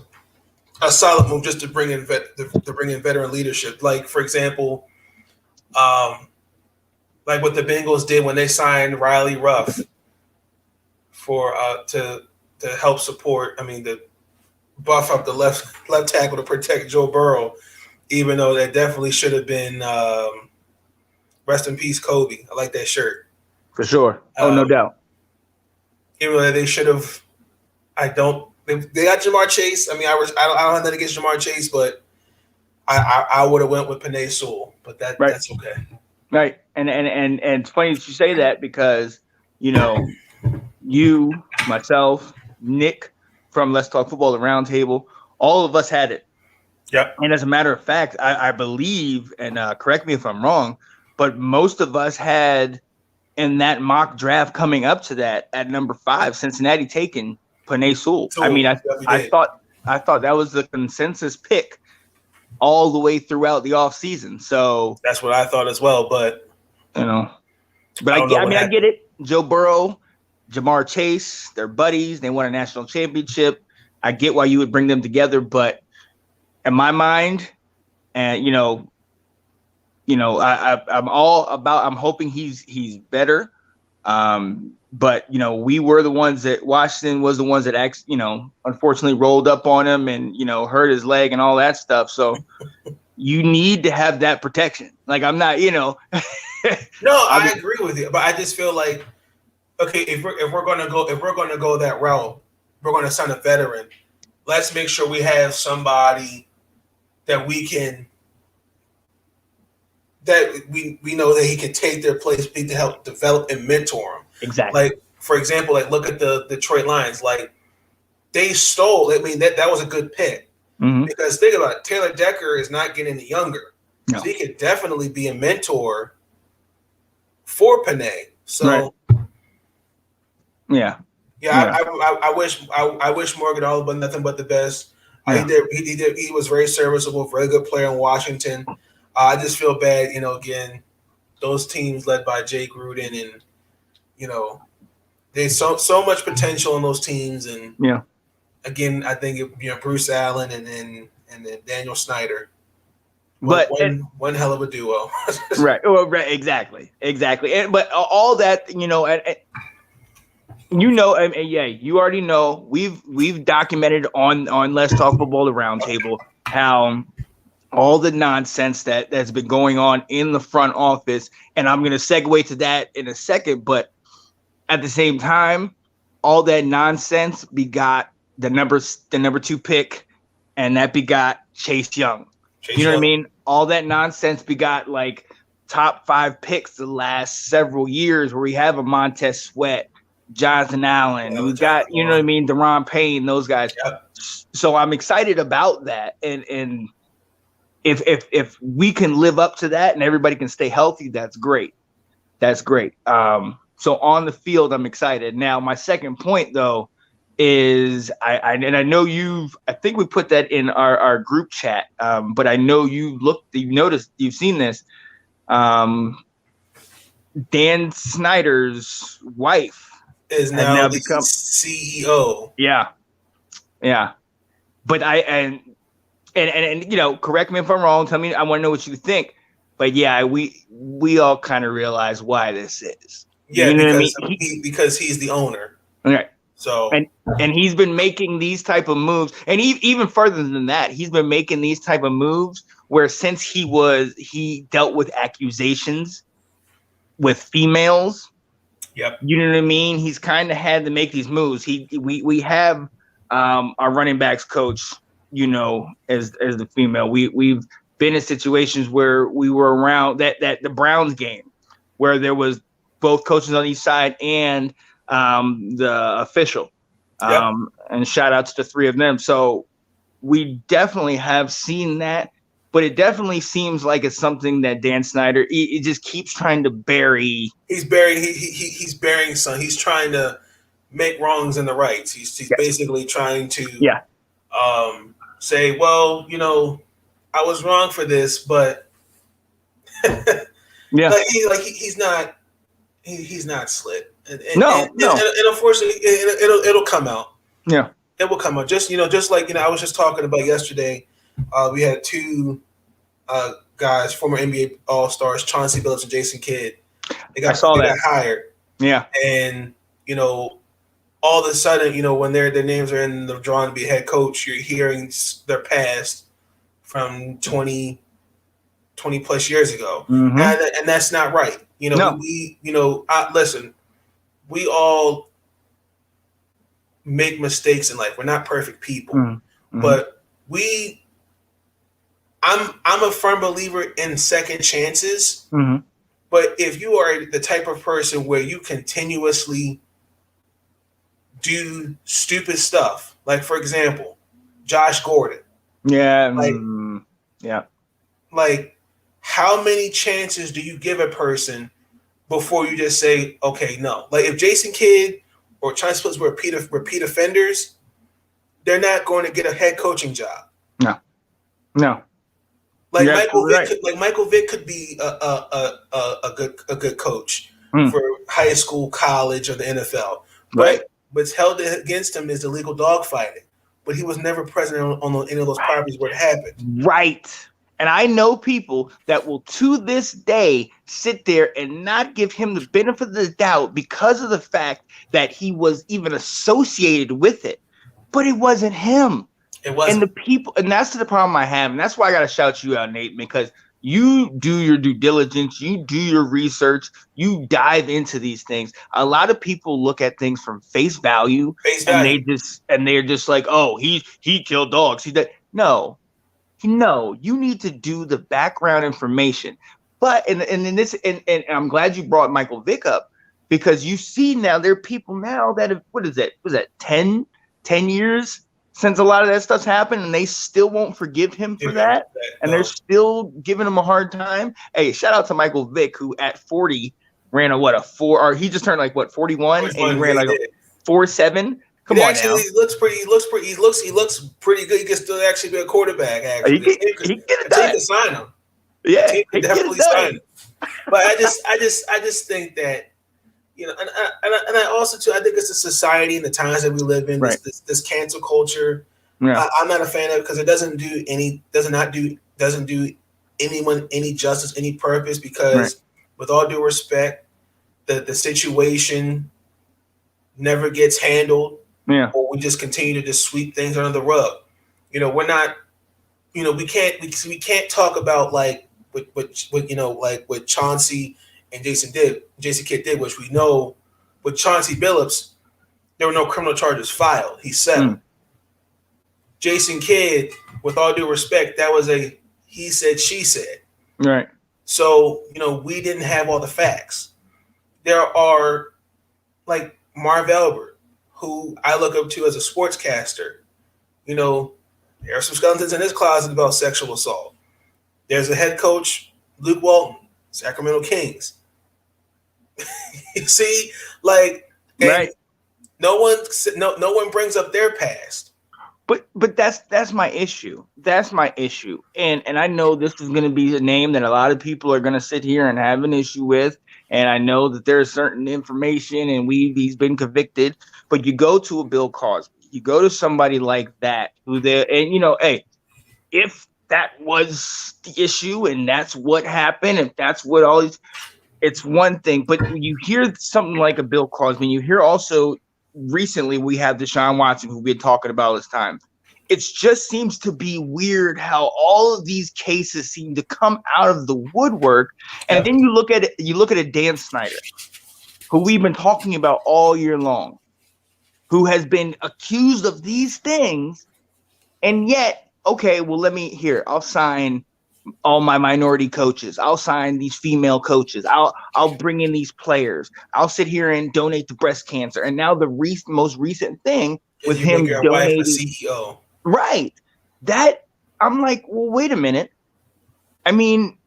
a solid move just to bring in veteran leadership. Like for example, like what the Bengals did when they signed Riley Ruff for to help support. I mean, to buff up the left tackle to protect Joe Burrow, even though that definitely should have been rest in peace, Kobe. I like that shirt for sure. No doubt. Even though they should have. They got Jamar Chase. I mean, I don't have that against Jamar Chase, but I would have went with Penei Sewell, but that's okay. Right, and it's funny that you say that because you, myself, Nick from Let's Talk Football, the Roundtable, all of us had it. Yep. And as a matter of fact, I believe, and correct me if I'm wrong, but most of us had in that mock draft coming up to that at number 5, Cincinnati taking Penei Sewell. I mean, I thought that was the consensus pick all the way throughout the offseason. So That's what I thought as well. But you know, but I don't know what I get happened. it. Joe Burrow, Jamar Chase, they're buddies. They won a national championship. I get why you would bring them together, but in my mind, and I'm hoping he's better. But we were the ones that Washington was the ones that unfortunately rolled up on him and hurt his leg and all that stuff. So you need to have that protection. Like I'm not, No, I agree with you, but I just feel like, okay, if we're gonna go that route, we're gonna sign a veteran. Let's make sure we have somebody that we know that he can take their place, to help develop and mentor him. Exactly. Like, for example, like look at the Detroit Lions. Like they stole. I mean, that was a good pick. Mm-hmm. Because think about it, Taylor Decker is not getting any younger. No. So he could definitely be a mentor for Panay. So yeah. I wish Morgan all but nothing but the best. Yeah. He was very serviceable, very good player in Washington. I just feel bad, again, those teams led by Jay Gruden, and there's so much potential in those teams, and again, I think Bruce Allen and then Daniel Snyder, but one hell of a duo. Right. Well, right. Exactly. But all that, you already know we've documented on Let's Talk Football the Roundtable how all the nonsense that's been going on in the front office, and I'm going to segue to that in a second. But at the same time, all that nonsense begot the number 2 pick, and that begot Chase Young. You know what I mean? All that nonsense begot like top 5 picks the last several years, where we have a Montez Sweat, Jonathan Allen, we got Deron Payne, those guys. Yep. So I'm excited about that, and if we can live up to that and everybody can stay healthy, that's great. So on the field, I'm excited. Now, my second point though is I know I think we put that in our group chat, but I know you've noticed, you've seen this. Dan Snyder's wife is now become CEO. Yeah. But and correct me if I'm wrong. Tell me, I want to know what you think. But yeah, we all kind of realize why this is. Yeah, because he's the owner. Right. So and he's been making these type of moves, and even further than that, he's been making these type of moves where since he dealt with accusations with females. Yep. You know what I mean? He's kind of had to make these moves. We have our running backs coach, as the female. We've been in situations where we were around that the Browns game, where there was both coaches on each side and the official. Yep. And shout outs to 3 of them. So we definitely have seen that, but it definitely seems like it's something that Dan Snyder it just keeps trying to bury. He's burying some. He's trying to make wrongs in the rights. He's basically trying to say, well, I was wrong for this, but he's not slick. And unfortunately, it'll come out. Yeah, it will come out. Just like I was just talking about yesterday. We had 2 guys, former NBA All-Stars, Chauncey Billups and Jason Kidd. They got hired. Yeah, and all of a sudden, when their names are in the drawing to be head coach, you're hearing their past from 20 plus years ago, and that's not right. Listen, we all make mistakes in life. We're not perfect people, but I'm a firm believer in second chances. But if you are the type of person where you continuously do stupid stuff, like for example, Josh Gordon. Like how many chances do you give a person before you just say, okay, no? Like if Jason Kidd or Chauncey Billups were repeat offenders, they're not going to get a head coaching job. No. Like You're Michael absolutely Vick, right. Michael Vick could be a good coach Hmm. for high school, college, or the NFL. Right. But what's held against him is illegal dogfighting. But he was never present on any of those properties where it happened. Right. And I know people that will to this day sit there and not give him the benefit of the doubt because of the fact that he was even associated with it. But it wasn't him. It And wasn't. the people, and that's the problem I have. And that's why I got to shout you out, Nate, because you do your due diligence, you do your research, you dive into these things. A lot of people look at things from face value, and they're just like, oh, he killed dogs. He did. No, you need to do the background information. But and I'm glad you brought Michael Vick up, because you see now there are people now that have, what is that? Was that 10 years since a lot of that stuff's happened, and they still won't forgive him for that, and they're still giving him a hard time. Hey, shout out to Michael Vick, who at 40 ran a 4, or he just turned 41, and he ran a 4.7. Come on now. He looks pretty good. He can still actually be a quarterback. Actually, He can get it done. He can sign him. Yeah, he can definitely sign him. But I just think that, and I also too, I think it's the society and the times that we live in. Right. This cancel culture. Yeah. I'm not a fan of it because it doesn't do anyone any justice, any purpose. Because with all due respect, the situation never gets handled. Yeah. Or we just continue to just sweep things under the rug. We're not. We can't talk about what Chauncey and Jason Kidd did, which we know with Chauncey Billups, there were no criminal charges filed. He settled. Jason Kidd, with all due respect, that was a he said, she said. Right. So, we didn't have all the facts. There are like Marv Albert, who I look up to as a sportscaster. There are some skeletons in his closet about sexual assault. There's a head coach, Luke Walton, Sacramento Kings. You see, right. No one brings up their past. But that's my issue. That's my issue. And I know this is going to be a name that a lot of people are going to sit here and have an issue with. And I know that there's certain information and he's been convicted. But you go to a Bill Cosby, you go to somebody like that who there, and hey, if that was the issue and that's what happened, if that's what all these, it's one thing. But when you hear something like a Bill Cosby, and you hear also recently we have Deshaun Watson, who we've been talking about this time. It just seems to be weird how all of these cases seem to come out of the woodwork. And then you look at a Dan Snyder, who we've been talking about all year long, who has been accused of these things. And yet, okay, well, I'll sign all my minority coaches. I'll sign these female coaches. I'll bring in these players. I'll sit here and donate to breast cancer. And now the most recent thing with him donating CEO. Right. That I'm like, well, wait a minute. I mean,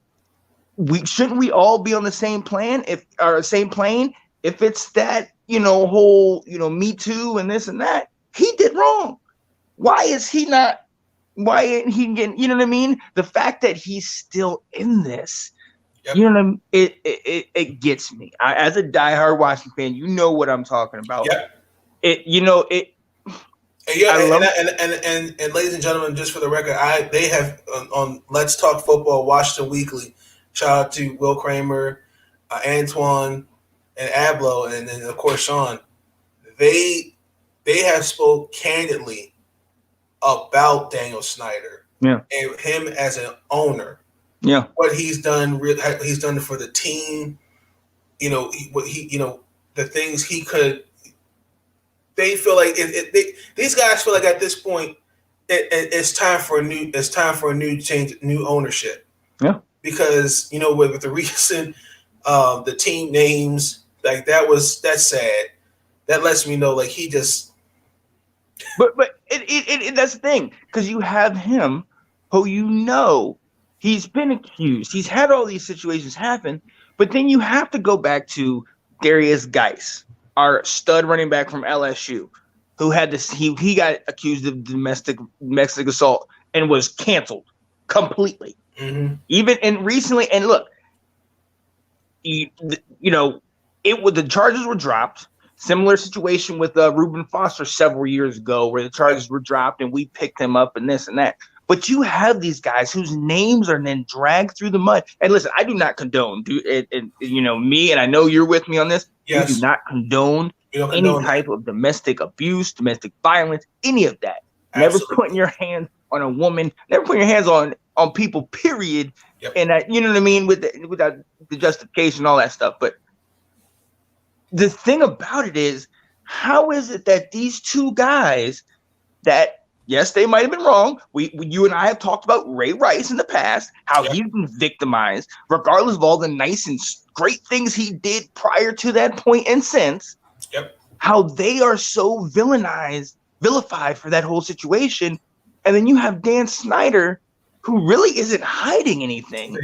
shouldn't we all be on the same plane if it's that, whole, Me Too and this and that? He did wrong. Why is he not? Why ain't he getting, you know what I mean? The fact that he's still in this, you know what I mean? It gets me. As a diehard Washington fan, you know what I'm talking about. Yeah. And ladies and gentlemen, just for the record, they have on Let's Talk Football Washington Weekly. Shout out to Will Kramer, Antoine, and Ablo, and then of course Sean. They have spoke candidly about Daniel Snyder, and him as an owner. Yeah, what he's done for the team. The things he could. They feel like these guys feel like at this point it's time for a new change, new ownership. Yeah, because with the recent the team names, like that's sad. That lets me know he just. But that's the thing, because you have him who he's been accused, he's had all these situations happen, but then you have to go back to Darius Geis, our stud running back from LSU, who had this, he got accused of domestic assault and was canceled completely. Even and recently, and look, you know, the charges were dropped. Similar situation with Reuben Foster several years ago, where the charges were dropped and we picked him up and this and that. But you have these guys whose names are then dragged through the mud. And listen, I do not condone, me, and I know you're with me on this. Yes. We do not condone any type of domestic abuse, domestic violence, any of that. Absolutely. Never putting your hands on a woman, never putting your hands on people, period. Yep. And you know what I mean, without the justification, all that stuff. But the thing about it is, how is it that these two guys that, yes, they might have been wrong. You and I have talked about Ray Rice in the past, how he's been victimized, regardless of all the nice and great things he did prior to that point and since. Yep. How they are so vilified for that whole situation. And then you have Dan Snyder, who really isn't hiding anything.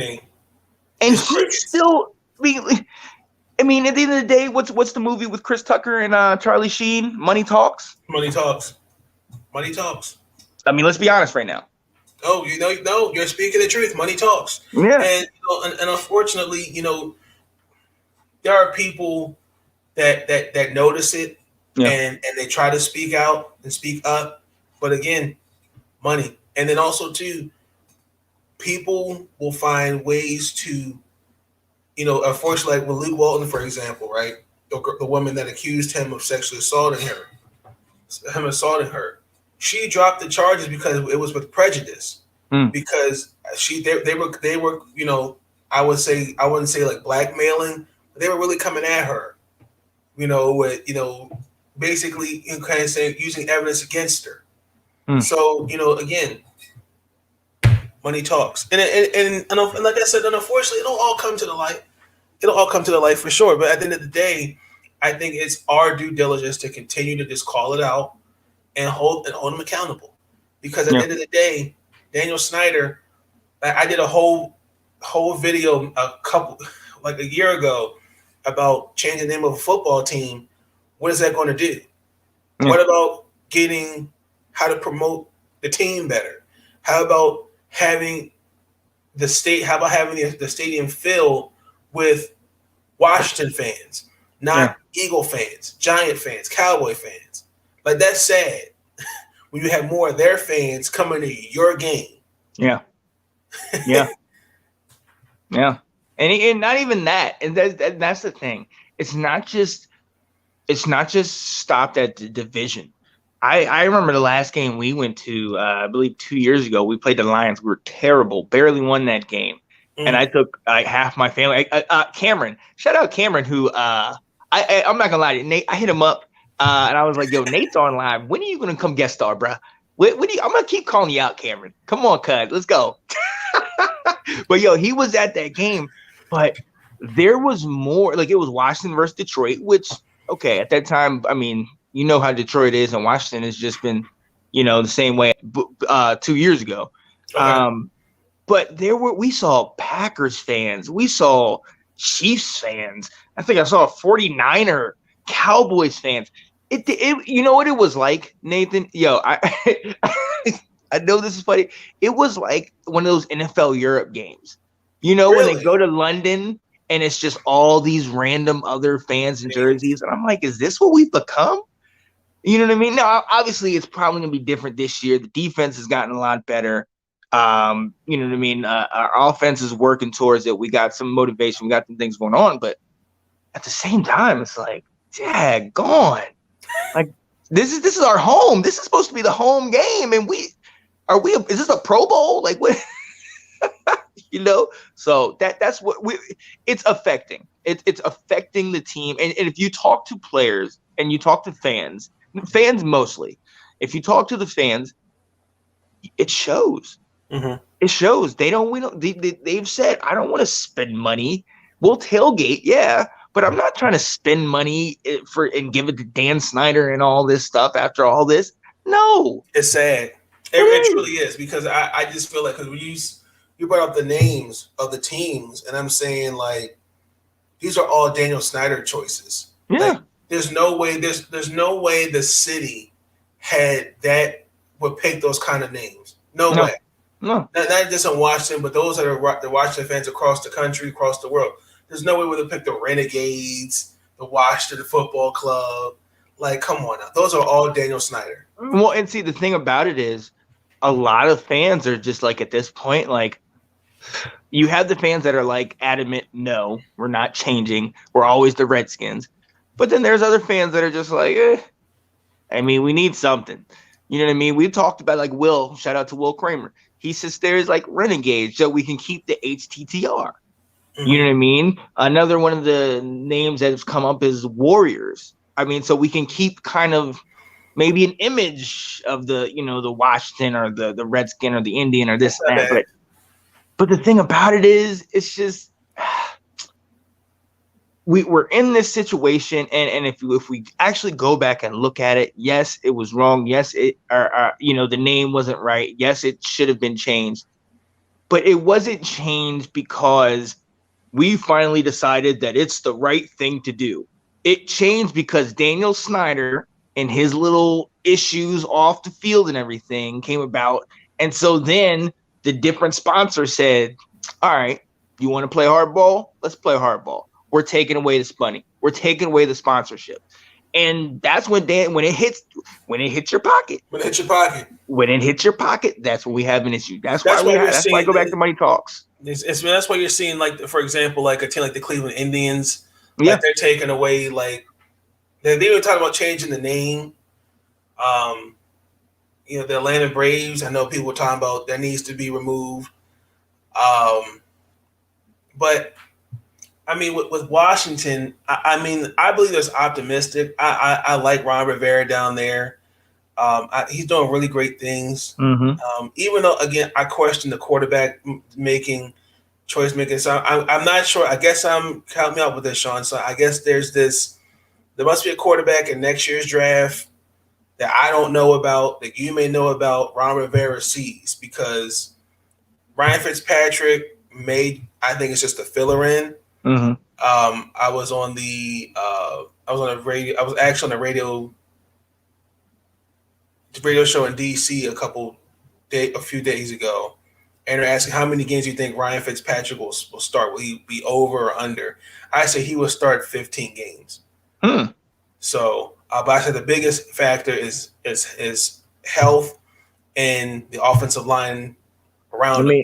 And he's still I mean, at the end of the day, what's the movie with Chris Tucker and Charlie Sheen? Money Talks? Money Talks. Money Talks. I mean, let's be honest right now. Oh, you're speaking the truth. Money talks. Yeah. And unfortunately, there are people that notice it and they try to speak out and speak up. But again, money. And then also too, people will find ways to, unfortunately, like with Luke Walton, for example, right? The woman that accused him of sexually assaulting her. She dropped the charges because it was with prejudice. Because they were, I wouldn't say like blackmailing, but they were really coming at her, with, basically kind of saying using evidence against her. So, again, money talks. And like I said, unfortunately, it'll all come to the light. It'll all come to the light for sure. But at the end of the day, I think it's our due diligence to continue to just call it out and hold them accountable. Because at the end of the day, Daniel Snyder, I did a whole video a year ago about changing the name of a football team. What is that going to do? What about getting how to promote the team better? How about having the stadium filled with Washington fans, not Eagle fans, Giant fans, Cowboy fans? Like, that's sad when you have more of their fans coming to your game. Yeah. And not even that. And that's the thing. It's not just stopped at the division. I remember the last game we went to, I believe 2 years ago, we played the Lions. We were terrible, barely won that game. And I took half my family. Cameron, shout out Cameron, who I'm not gonna lie to you, Nate. I hit him up and I was like, "Yo, Nate's on live. When are you gonna come guest star, bro? I'm gonna keep calling you out, Cameron. Come on, cuz, let's go." But he was at that game. But there was more. Like, it was Washington versus Detroit, which at that time, I mean, you know how Detroit is, and Washington has just been, the same way 2 years ago. Okay. But we saw Packers fans. We saw Chiefs fans. I think I saw 49er Cowboys fans. You know what it was like, Nathan? I know this is funny. It was like one of those NFL Europe games. Really? When they go to London and it's just all these random other fans in jerseys. And I'm like, is this what we've become? You know what I mean? Now, obviously, it's probably going to be different this year. The defense has gotten a lot better. You know what I mean? Our offense is working towards it. We got some motivation. We got some things going on. But at the same time, it's like, gone. Like, this is our home. This is supposed to be the home game. And is this a Pro Bowl? Like, what? So that's what it's affecting. It's affecting the team. And if you talk to players and you talk to fans mostly, if you talk to the fans, it shows. Mm-hmm. It shows. They've said, I don't want to spend money. We'll tailgate, but I'm not trying to spend money and give it to Dan Snyder and all this stuff after all this. No. It's sad. It truly is, because I just feel like, because you brought up the names of the teams, and I'm saying, like, these are all Daniel Snyder choices. Yeah. Like, there's no way the city would pick those kind of names. No way. No. Not just in Washington, but those that are the Washington fans across the country, across the world. There's no way we would pick the Renegades, the Washington Football Club. Like, come on now. Those are all Daniel Snyder. Well, and see, the thing about it is a lot of fans are just like at this point, like you have the fans that are like adamant, no, we're not changing. We're always the Redskins. But then there's other fans that are just like, I mean, we need something. You know what I mean? We talked about like Will, shout out to Will Kramer. He says there's like Renegades so we can keep the HTTR. You know what I mean? Another one of the names that has come up is Warriors. I mean, so we can keep kind of maybe an image of the, you know, the Washington or the Redskin or the Indian or this and that. But the thing about it is, it's just we're in this situation, and if we actually go back and look at it, yes, it was wrong. Yes, you know, the name wasn't right. Yes, it should have been changed, but it wasn't changed because we finally decided that it's the right thing to do. It changed because Daniel Snyder and his little issues off the field and everything came about. And so then the different sponsor said, all right, you want to play hardball? Let's play hardball. We're taking away the money. We're taking away the sponsorship. And that's when it hits your pocket. When it hits your pocket. When it hits your pocket, that's when we have an issue. That's why I go back to money talks. That's why you're seeing, like, for example, like a team like the Cleveland Indians. Like they're taking away, like they were talking about changing the name. You know, the Atlanta Braves, I know people were talking about that needs to be removed. But I mean, with Washington, I mean, I believe there's optimistic. I like Ron Rivera down there. He's doing really great things. Even though, again, I question the quarterback choice making. So I'm not sure. I guess count me out with this, Sean. So I guess there must be a quarterback in next year's draft that I don't know about, that you may know about, Ron Rivera sees, because Ryan Fitzpatrick I think it's just a filler in. I was on the radio. I was actually on the radio show in DC a few days ago, and they're asking how many games do you think Ryan Fitzpatrick will start. Will he be over or under? I say he will start 15 games. So, but I said the biggest factor is health and the offensive line around him.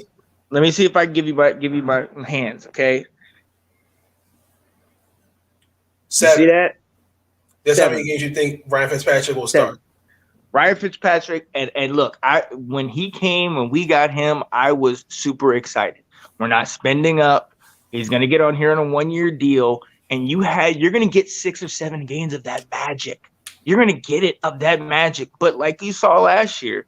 Let me see if I can give you my hands. Okay. 7. You see that? That's 7. How many games you think Ryan Fitzpatrick will start? 7. Ryan Fitzpatrick, and look, when he came, when we got him, I was super excited. We're not spending up. He's going to get on here on a 1-year deal, and you're going to get 6 or 7 games of that magic. You're going to get it of that magic. But like you saw last year,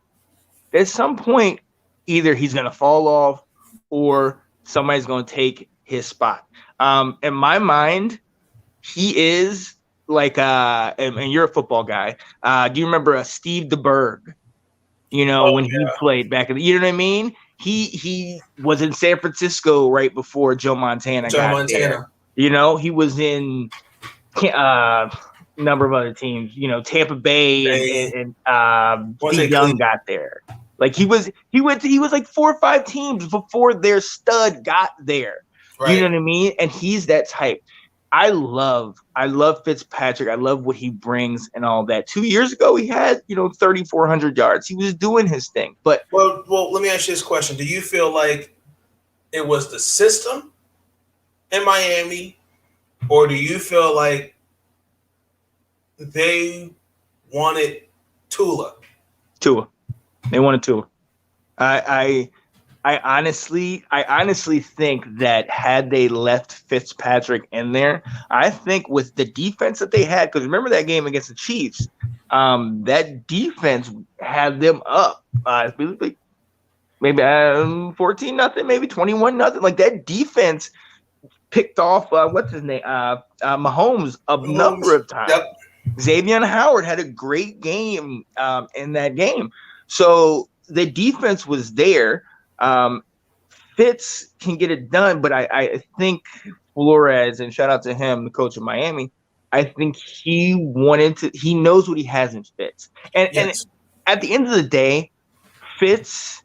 at some point, either he's going to fall off or somebody's going to take his spot. In my mind, he is like, and you're a football guy. Do you remember Steve DeBerg? You know, when he played back in the, you know what I mean? He was in San Francisco right before Joe Montana got there. You know, he was in number of other teams. You know, Tampa Bay and Steve Young got there. Like he was like 4 or 5 teams before their stud got there. Right. You know what I mean? And he's that type. I love Fitzpatrick. I love what he brings and all that. 2 years ago, he had, 3,400 yards. He was doing his thing. But well, let me ask you this question. Do you feel like it was the system in Miami, or do you feel like they wanted Tua? They wanted Tua. I honestly think that had they left Fitzpatrick in there, I think with the defense that they had, because remember that game against the Chiefs, that defense had them up. Maybe 14-0, maybe 21-0. Like that defense picked off what's his name, Mahomes a number of times. Yep. Xavier Howard had a great game in that game. So the defense was there. Fitz can get it done, but I think Flores, and shout out to him, the coach of Miami, I think he knows what he has in Fitz. And at the end of the day, Fitz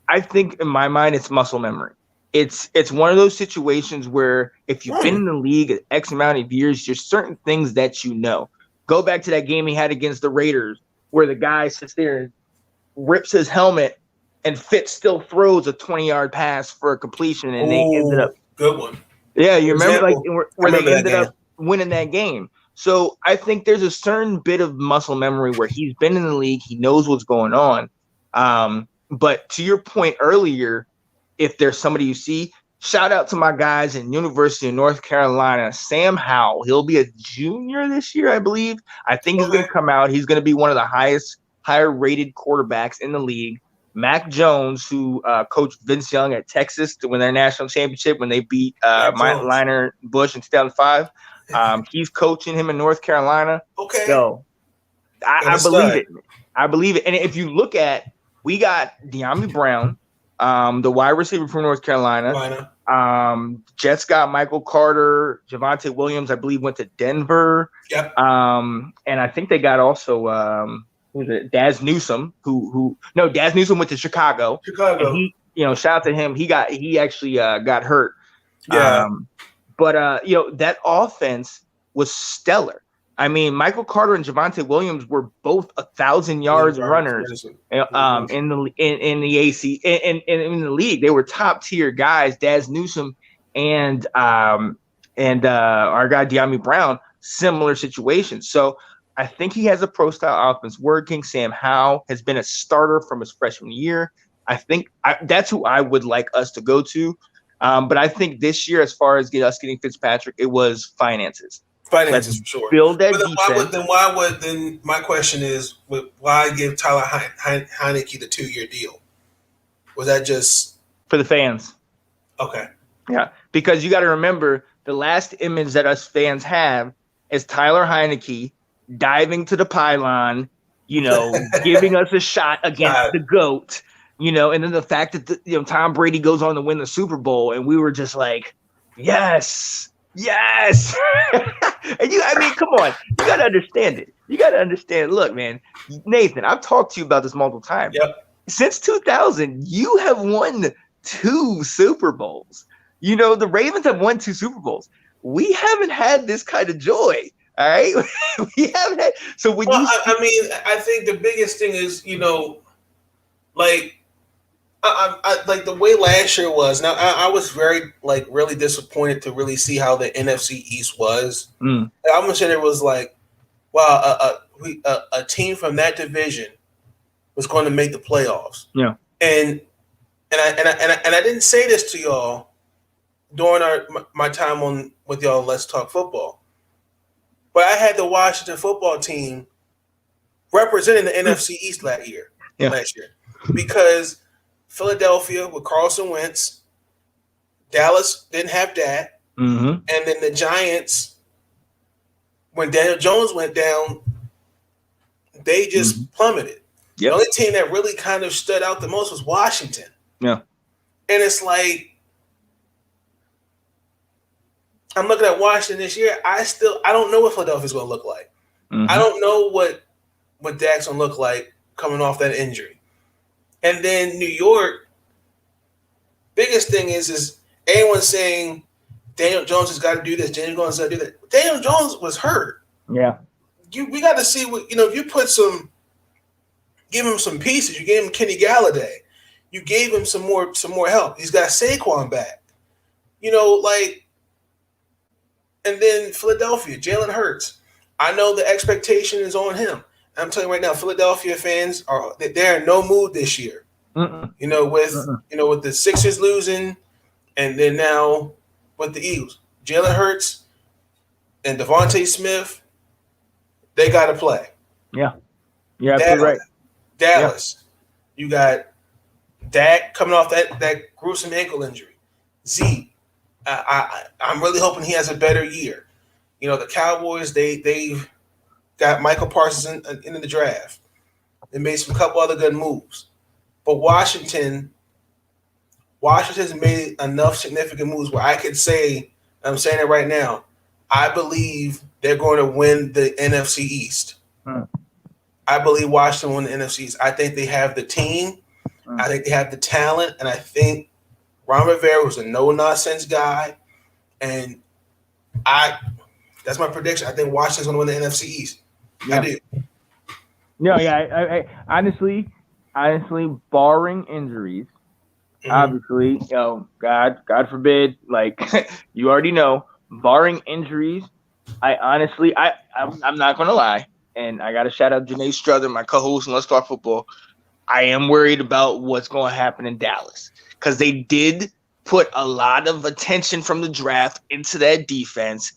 I think in my mind, it's muscle memory. It's one of those situations where if you've been in the league X amount of years, there's certain things that you know. Go back to that game he had against the Raiders where the guy sits there and rips his helmet and Fitz still throws a 20-yard pass for a completion and they ended up. Good one. Yeah, you remember where they ended up winning that game. So I think there's a certain bit of muscle memory where he's been in the league. He knows what's going on. But to your point earlier, if there's somebody you see, shout out to my guys in University of North Carolina, Sam Howell. He'll be a junior this year, I believe. I think he's going to come out. He's going to be one of the higher rated quarterbacks in the league. Mac Jones, who coached Vince Young at Texas to win their national championship when they beat Liner Bush in 2005. He's coaching him in North Carolina. Okay. So I believe it. I believe it. And if you look at, we got De'Ami Brown, the wide receiver from North Carolina. Jets got Michael Carter, Javonte Williams, I believe, went to Denver. Yep. And I think they got also Daz Newsome, Daz Newsome went to Chicago. And he, shout out to him. He actually got hurt. Yeah. But that offense was stellar. I mean, Michael Carter and Javonte Williams were both 1,000 yards runners in the AC and in the league. They were top tier guys. Daz Newsome and our guy De'Ami Brown, similar situations. So I think he has a pro style offense working. Sam Howell has been a starter from his freshman year. I think that's who I would like us to go to. But I think this year, as far as us getting Fitzpatrick, it was finances. Finances, for sure. Build that defense. Then my question is, why give Tyler Heineke the 2-year deal? Was that just for the fans? Okay. Yeah, because you got to remember the last image that us fans have is Tyler Heineke diving to the pylon, giving us a shot against the GOAT, and then the fact that Tom Brady goes on to win the Super Bowl, and we were just like, yes. And come on, you got to understand it. You got to understand. Look, man, Nathan, I've talked to you about this multiple times. Yep. Since 2000, you have won 2 Super Bowls. The Ravens have won 2 Super Bowls. We haven't had this kind of joy. All right. We haven't had. So when I think the biggest thing is, I like the way last year was. Now I was very really disappointed to really see how the NFC East was. I'm gonna say it was wow, a team from that division was going to make the playoffs. Yeah, and I didn't say this to y'all during my time with y'all. Let's Talk Football, but I had the Washington football team representing the NFC East last year because Philadelphia with Carson Wentz, Dallas didn't have that, and then the Giants, when Daniel Jones went down, they just plummeted. Yep. The only team that really kind of stood out the most was Washington. Yeah, and it's like I'm looking at Washington this year. I don't know what Philadelphia's going to look like. I don't know what Dak's going to look like coming off that injury. And then New York, biggest thing is anyone saying Daniel Jones has got to do this, Daniel Jones has got to do that. Daniel Jones was hurt. Yeah. We got to see what, if you give him some pieces, you gave him Kenny Galladay, you gave him some more help. He's got Saquon back. And then Philadelphia, Jalen Hurts. I know the expectation is on him. I'm telling you right now, Philadelphia fans they're in no mood this year. With the Sixers losing, and then now with the Eagles, Jalen Hurts and Devontae Smith, they got to play. Yeah, Dallas, right. Dallas, you got Dak coming off that gruesome ankle injury. Z, I'm really hoping he has a better year. The Cowboys, they've got Michael Parsons in the draft. They made some couple other good moves. But Washington's made enough significant moves where I could say, I'm saying it right now, I believe they're going to win the NFC East. I believe Washington won the NFC East. I think they have the team. I think they have the talent, and I think Ron Rivera was a no-nonsense guy, and that's my prediction. I think Washington's going to win the NFC East. Yeah. I do. No, yeah. I honestly, barring injuries, obviously, God forbid, like you already know, barring injuries, I'm not going to lie, and I got to shout out Janae Struther, my co-host on Let's Talk Football. I am worried about what's going to happen in Dallas because they did put a lot of attention from the draft into that defense.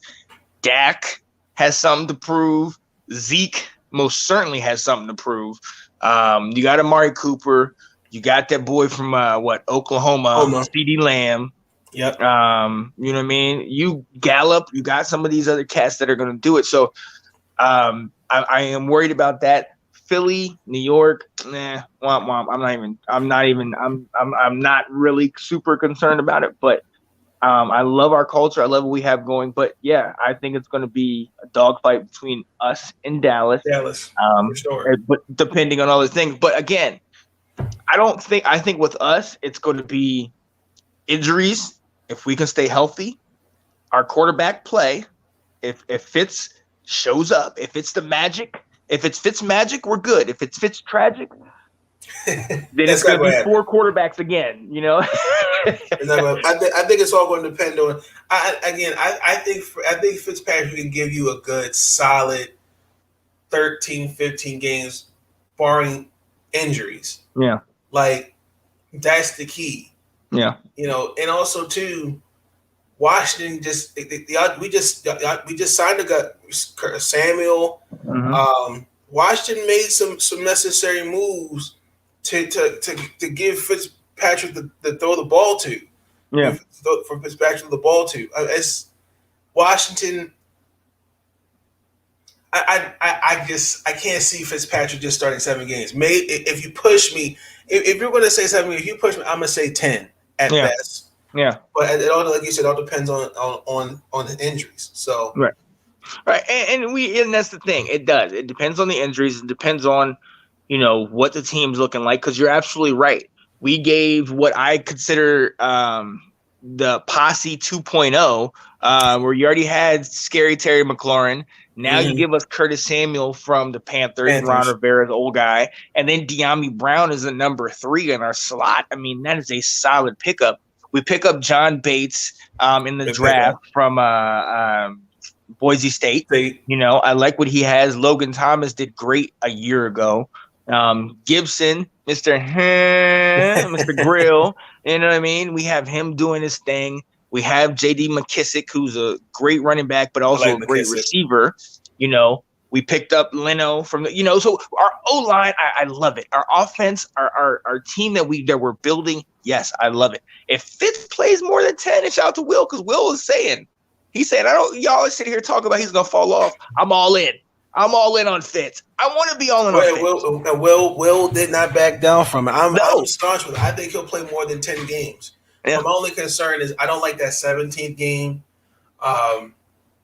Dak has something to prove. Zeke most certainly has something to prove. You got Amari Cooper. You got that boy from Oklahoma, CeeDee Lamb. Yep. You know what I mean? You Gallup. You got some of these other cats that are going to do it. So I am worried about that. Philly, New York, womp womp. I'm not really super concerned about it, but I love our culture. I love what we have going. But yeah, I think it's going to be a dogfight between us and Dallas. For sure. But depending on all the things. But again, I think with us, it's going to be injuries. If we can stay healthy, our quarterback play, if Fitz shows up, if it's the magic. If it's Fitz magic, we're good. If it's Fitz tragic, then it's going to be 4 quarterbacks again. You know. I think it's all going to depend on. I think Fitzpatrick can give you a good, solid 13, 15 games, barring injuries. Yeah. Like that's the key. Yeah. You know, and also too, Washington we just signed a guy, Samuel. Mm-hmm. Washington made some necessary moves to give Fitzpatrick the throw the ball to. Yeah. For Fitzpatrick the ball to. It's Washington. I can't see Fitzpatrick just starting 7 games. Maybe if you push me, if you're going to say 7 games, if you push me, I'm going to say 10 at best. Yeah, but it all, like you said, all depends on the injuries. So right, and that's the thing. It does. It depends on the injuries. It depends on what the team's looking like. Because you're absolutely right. We gave what I consider the posse 2.0, where you already had Scary Terry McLaurin. Now you give us Curtis Samuel from the Panthers. Ron Rivera's old guy, and then De'Ami Brown is a number 3 in our slot. I mean, that is a solid pickup. We pick up John Bates in the draft from Boise State. I like what he has. Logan Thomas did great a year ago. Gibson, Mr. Grill, you know what I mean? We have him doing his thing. We have J.D. McKissick, who's a great running back, but also a great receiver. We picked up Leno from so our O-line, I love it. Our offense, our team that we're building, yes, I love it. If Fitz plays more than 10, and shout out to Will, because Will is saying, y'all sit here talking about he's gonna fall off. I'm all in. I'm all in on Fitz. I want to be all in on Fitz. Will did not back down from it. I'm staunch with it. I think he'll play more than 10 games. Yeah. My only concern is I don't like that 17th game.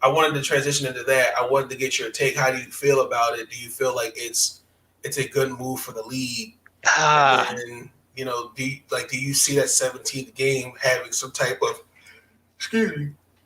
I wanted to transition into that. I wanted to get your take. How do you feel about it? Do you feel like it's a good move for the league? And do you see that 17th game having some type of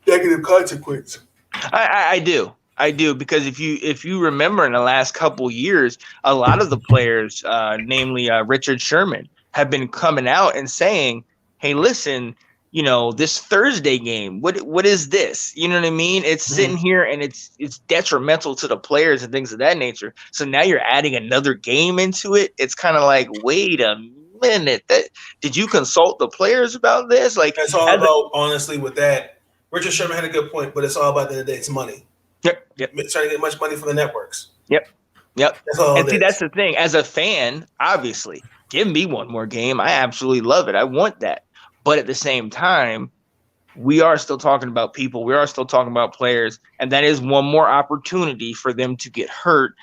negative consequence? I do because if you remember in the last couple years, a lot of the players, namely Richard Sherman, have been coming out and saying, "Hey, listen, this Thursday game, what is this? You know what I mean? It's sitting here and it's detrimental to the players and things of that nature. So now you're adding another game into it. It's kind of like, wait a minute, did you consult the players about this? Like, it's all about honestly with that. Richard Sherman had a good point, but it's all about the end of the day. It's money. Yep. Trying to get much money from the networks. Yep. That's all. And see, that's the thing. As a fan, obviously, give me one more game. I absolutely love it. I want that. But at the same time, we are still talking about people. We are still talking about players. And that is one more opportunity for them to get hurt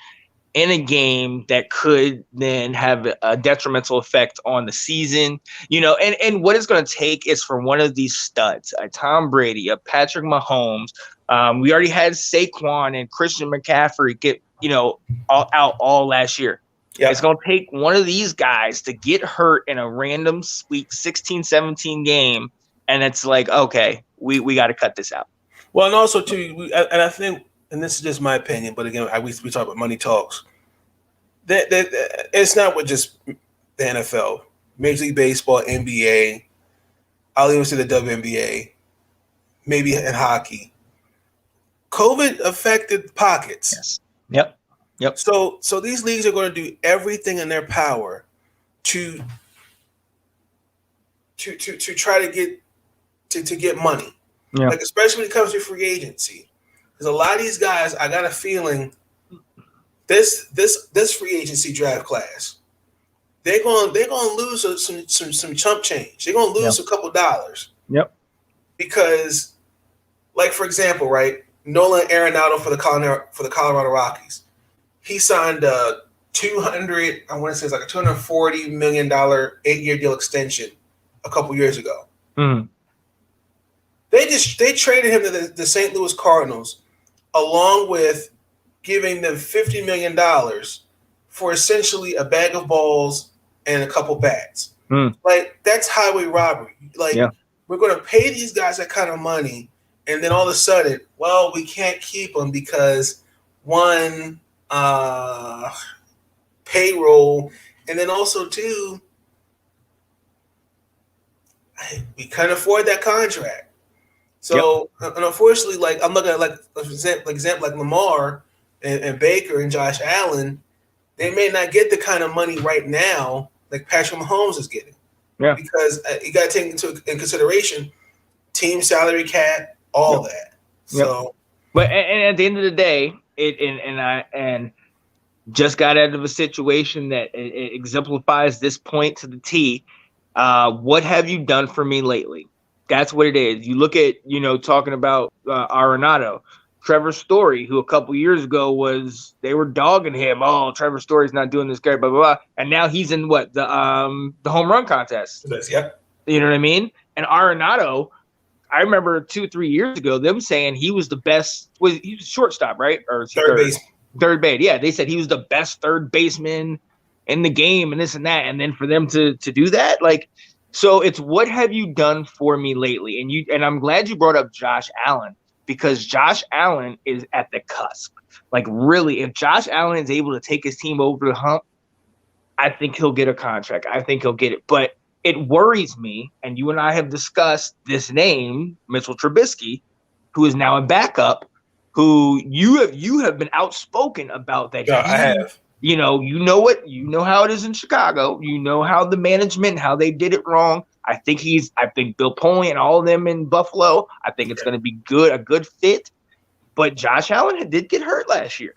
in a game that could then have a detrimental effect on the season. And what it's going to take is for one of these studs, a Tom Brady, a Patrick Mahomes. We already had Saquon and Christian McCaffrey get, out all last year. Yeah. It's going to take one of these guys to get hurt in a random week 16, 17 game. And it's like, okay, we got to cut this out. Well, and also too, and I think, and this is just my opinion, but again, we talk about money talks. That it's not with just the NFL, Major League Baseball, NBA. I'll even say the WNBA, maybe in hockey. COVID affected pockets. Yes. Yep. So these leagues are going to do everything in their power to try to get money. Yeah. Like, especially when it comes to free agency. Because a lot of these guys, I got a feeling this free agency draft class, they're going to lose some chump change. They're going to lose a couple dollars. Yep. Because, like, for example, right, Nolan Arenado for the Colorado Rockies, he signed a $240 million 8-year deal extension a couple years ago. Mm-hmm. They traded him to the St. Louis Cardinals, along with giving them $50 million for essentially a bag of balls and a couple bats. Like, that's highway robbery. Like, we're going to pay these guys that kind of money, and then all of a sudden, well, we can't keep them because one, payroll, and then also two, we couldn't afford that contract. So, and unfortunately, like, I'm looking at like example like Lamar and Baker and Josh Allen, they may not get the kind of money right now like Patrick Mahomes is getting. Yeah, because you got to take into consideration team salary cap, all that. So, but and at the end of the day, I just got out of a situation that it exemplifies this point to the T. What have you done for me lately? That's what it is. You look at, talking about Arenado, Trevor Story, who a couple years ago they were dogging him. Oh, Trevor Story's not doing this great, blah, blah, blah. And now he's in the home run contest. Yep. You know what I mean? And Arenado, I remember 2-3 years ago, them saying he was the best. He was shortstop, right? Or third base. Third base. Yeah, they said he was the best third baseman in the game and this and that. And then for them to do that, like, so it's what have you done for me lately? And I'm glad you brought up Josh Allen, because Josh Allen is at the cusp. Like, really, if Josh Allen is able to take his team over the hump, I think he'll get a contract. I think he'll get it. But it worries me, and you and I have discussed this name, Mitchell Trubisky, who is now a backup, who you have been outspoken about that. Yeah, I have. You know how it is in Chicago. You know how the management, how they did it wrong. I think Bill Polian and all of them in Buffalo, I think it's going to be a good fit. But Josh Allen did get hurt last year.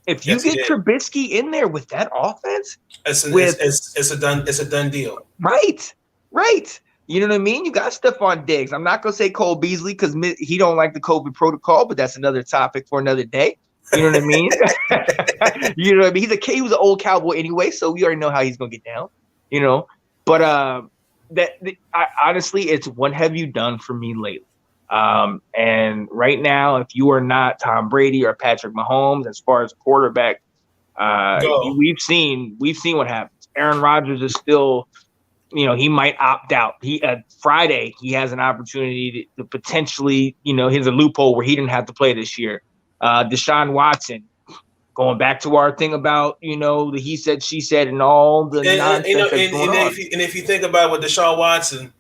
If you get Trubisky in there with that offense, it's a done deal. Right. You know what I mean? You got Stephon Diggs. I'm not going to say Cole Beasley because he don't like the COVID protocol, but that's another topic for another day. You know what I mean? You know what I mean? He was an old cowboy anyway, so we already know how he's going to get down. But honestly, it's what have you done for me lately? And right now, if you are not Tom Brady or Patrick Mahomes, as far as a quarterback, we've seen what happens. Aaron Rodgers is still, he might opt out. Friday he has an opportunity to potentially, here's a loophole where he didn't have to play this year. Deshaun Watson, going back to our thing about, the he said, she said, and all the nonsense that's going on. If you think about what Deshaun Watson,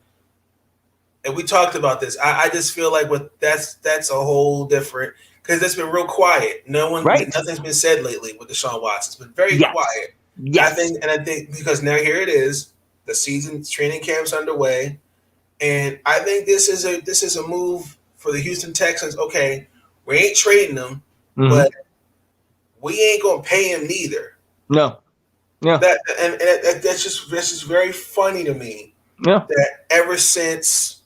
and we talked about this, I just feel like that's a whole different, because it's been real quiet. Nothing's been said lately with Deshaun Watson. It's been very quiet. Yes. I think because now here it is, the season training camp's underway, and I think this is a move for the Houston Texans. Okay, we ain't trading them, but we ain't gonna pay him neither. No. That's just very funny to me. Yeah. That ever since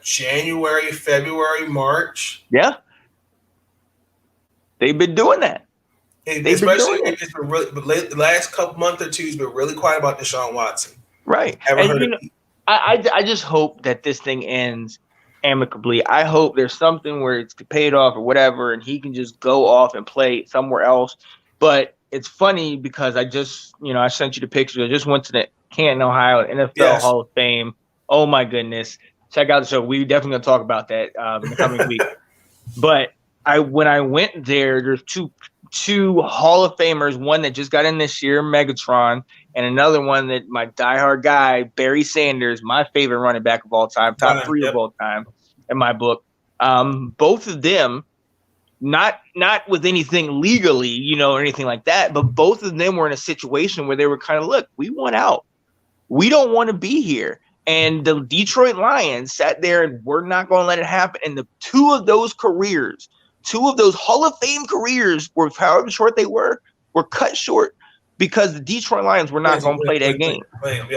January, February, March. Yeah. They've been doing that. Especially it's been really, but the last couple month or two has been really quiet about Deshaun Watson. Right. I just hope that this thing ends amicably. I hope there's something where it's paid off or whatever, and he can just go off and play somewhere else. But it's funny because I just, I sent you the picture. I just went to the Canton, Ohio NFL Yes. Hall of Fame. Oh my goodness. Check out the show. We definitely gonna talk about that in the coming week. But when I went there, there's two Hall of Famers, one that just got in this year, Megatron, and another one that my diehard guy, Barry Sanders, my favorite running back of all time, top 3 of all time in my book. Both of them, not with anything legally, or anything like that, but both of them were in a situation where they were kind of, look, we want out. We don't want to be here. And the Detroit Lions sat there and we're not going to let it happen. And the two of those Hall of Fame careers, were however short they were cut short because the Detroit Lions were not going to play that game.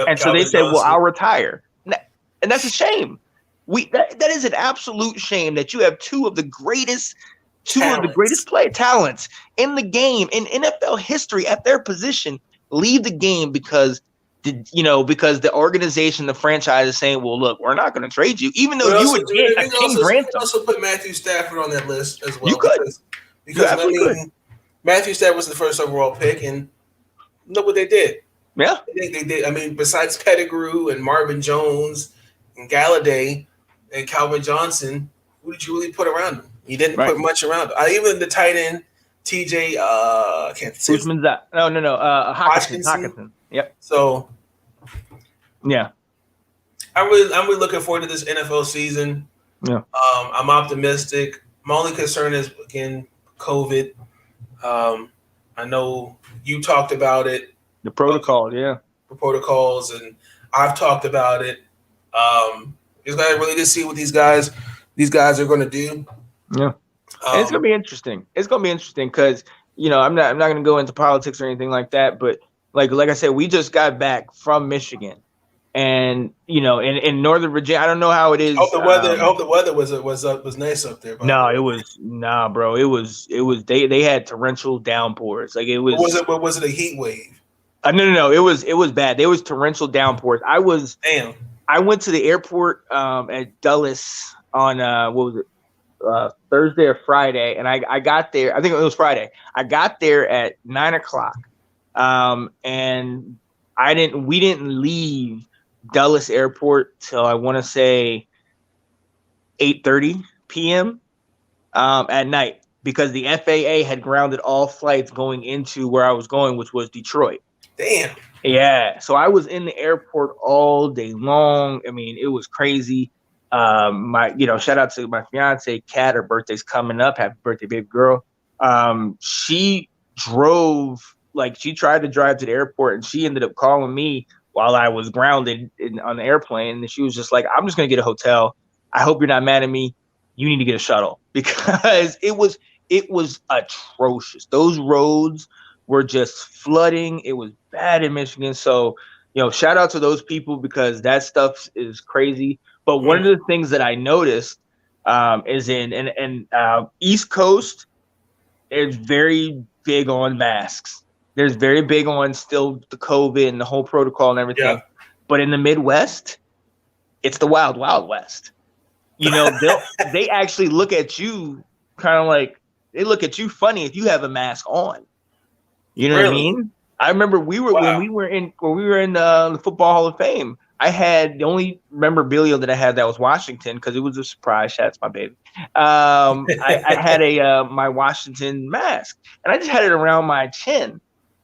And so they said, well, I'll retire. And that's a shame. That is an absolute shame that you have two of the greatest talents in the game, in NFL history at their position, leave the game because the organization, the franchise is saying, well, look, we're not going to trade you, even though you would get a king's ransom. Also put Matthew Stafford on that list as well. You could. Because Matthew Stafford was the first overall pick, and look what they did. Yeah. They did. I mean, besides Pettigrew and Marvin Jones and Galladay and Calvin Johnson, who did you really put around him? You didn't put much around him. Even the tight end, TJ, I can't say his name. Hockenson. Yep. So, yeah, I'm really looking forward to this NFL season. Yeah. I'm optimistic. My only concern is, again, COVID. I know you talked about it. The protocol, The protocols, and I've talked about it. Just gotta really just see what these guys are going to do. Yeah, and it's gonna be interesting. It's gonna be interesting because I'm not gonna go into politics or anything like that, but like I said, we just got back from Michigan, and in Northern Virginia, I don't know how it is. I hope the weather was nice up there. Bro. It was they had torrential downpours. Like it was. Was it a heat wave? No. It was bad. There was torrential downpours. I went to the airport at Dulles on Thursday or Friday, and I got there. I think it was Friday. I got there at 9:00. And we didn't leave Dulles Airport till I want to say 8:30 p.m. At night because the FAA had grounded all flights going into where I was going, which was Detroit. Damn. Yeah. So I was in the airport all day long. I mean, it was crazy. Shout out to my fiance, Kat. Her birthday's coming up. Happy birthday, baby girl. She drove. Like she tried to drive to the airport and she ended up calling me while I was grounded on the airplane. And she was just like, I'm just going to get a hotel. I hope you're not mad at me. You need to get a shuttle because it was atrocious. Those roads were just flooding. It was bad in Michigan. So, shout out to those people because that stuff is crazy. But one of the things that I noticed is in East Coast, it's very big on masks. There's very big on still the COVID and the whole protocol and everything. Yeah. But in the Midwest, it's the wild, wild West. They actually look at you kind of like they look at you funny if you have a mask on. You know what I mean? I remember when we were in the Football Hall of Fame. I had the only memorabilia that I had that was Washington because it was a surprise. That's my baby. I had my Washington mask and I just had it around my chin.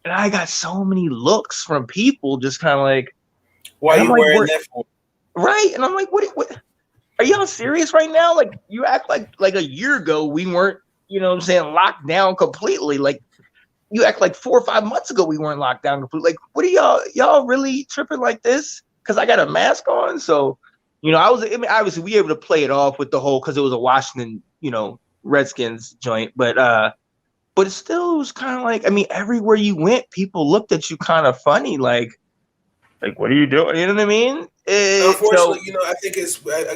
And I got so many looks from people just kind of like, why are you wearing that for? Right. And I'm like, what are y'all serious right now? Like you act like a year ago, we weren't, locked down completely. Like you act like 4 or 5 months ago, we weren't locked down completely. Like, what are y'all really tripping like this? Cause I got a mask on. So, obviously we were able to play it off with the whole, cause it was a Washington, Redskins joint, but it still was kind of like, everywhere you went, people looked at you kind of funny, like what are you doing? You know what I mean? Unfortunately,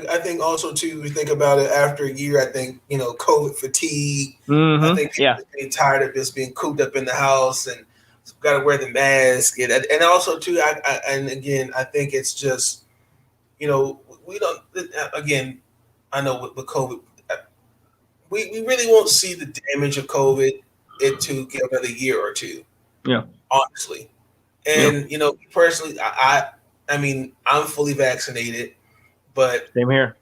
I think also too, we think about it after a year. I think COVID fatigue. Mm-hmm. I think people getting tired of just being cooped up in the house and got to wear the mask, and also too. I think it's just we don't. Again, I know with COVID, we really won't see the damage of COVID. It to get another year or two. Yeah. Honestly. And personally, I mean, I'm fully vaccinated, but Same here.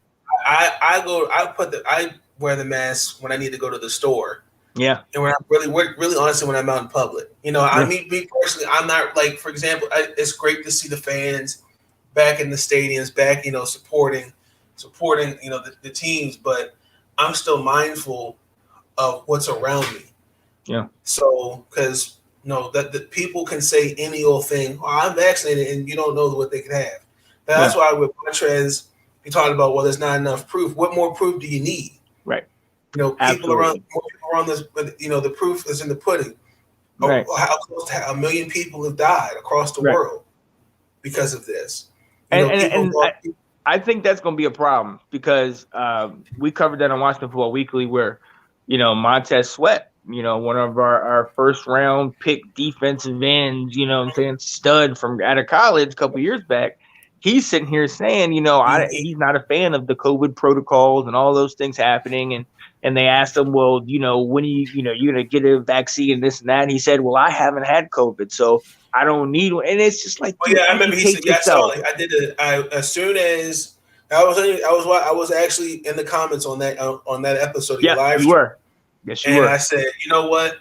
I wear the mask when I need to go to the store. Yeah. And when I'm really honestly, when I'm out in public, me personally, I'm not like, for example, it's great to see the fans back in the stadiums, back, supporting, the teams, but I'm still mindful of what's around me. Yeah. So, because that the people can say any old thing. Oh, I'm vaccinated, and you don't know what they could have. That's why with Montrez, you talking about, well, there's not enough proof. What more proof do you need? Right. More people around this, but the proof is in the pudding. Right. How close to 1 million people have died across the world because of this. I think that's going to be a problem because we covered that on Washington Football Weekly where, Montez Sweat, one of our first round pick defensive ends, stud from out of college a couple years back. He's sitting here saying, he's not a fan of the COVID protocols and all those things happening. And they asked him, well, when are you're going to get a vaccine and this and that? And he said, well, I haven't had COVID, so I don't need one. And it's just like, I remember he said, I saw it. I did it. As soon as I was actually in the comments on that episode. Yeah, you were. Yes, you were. And I said, you know what?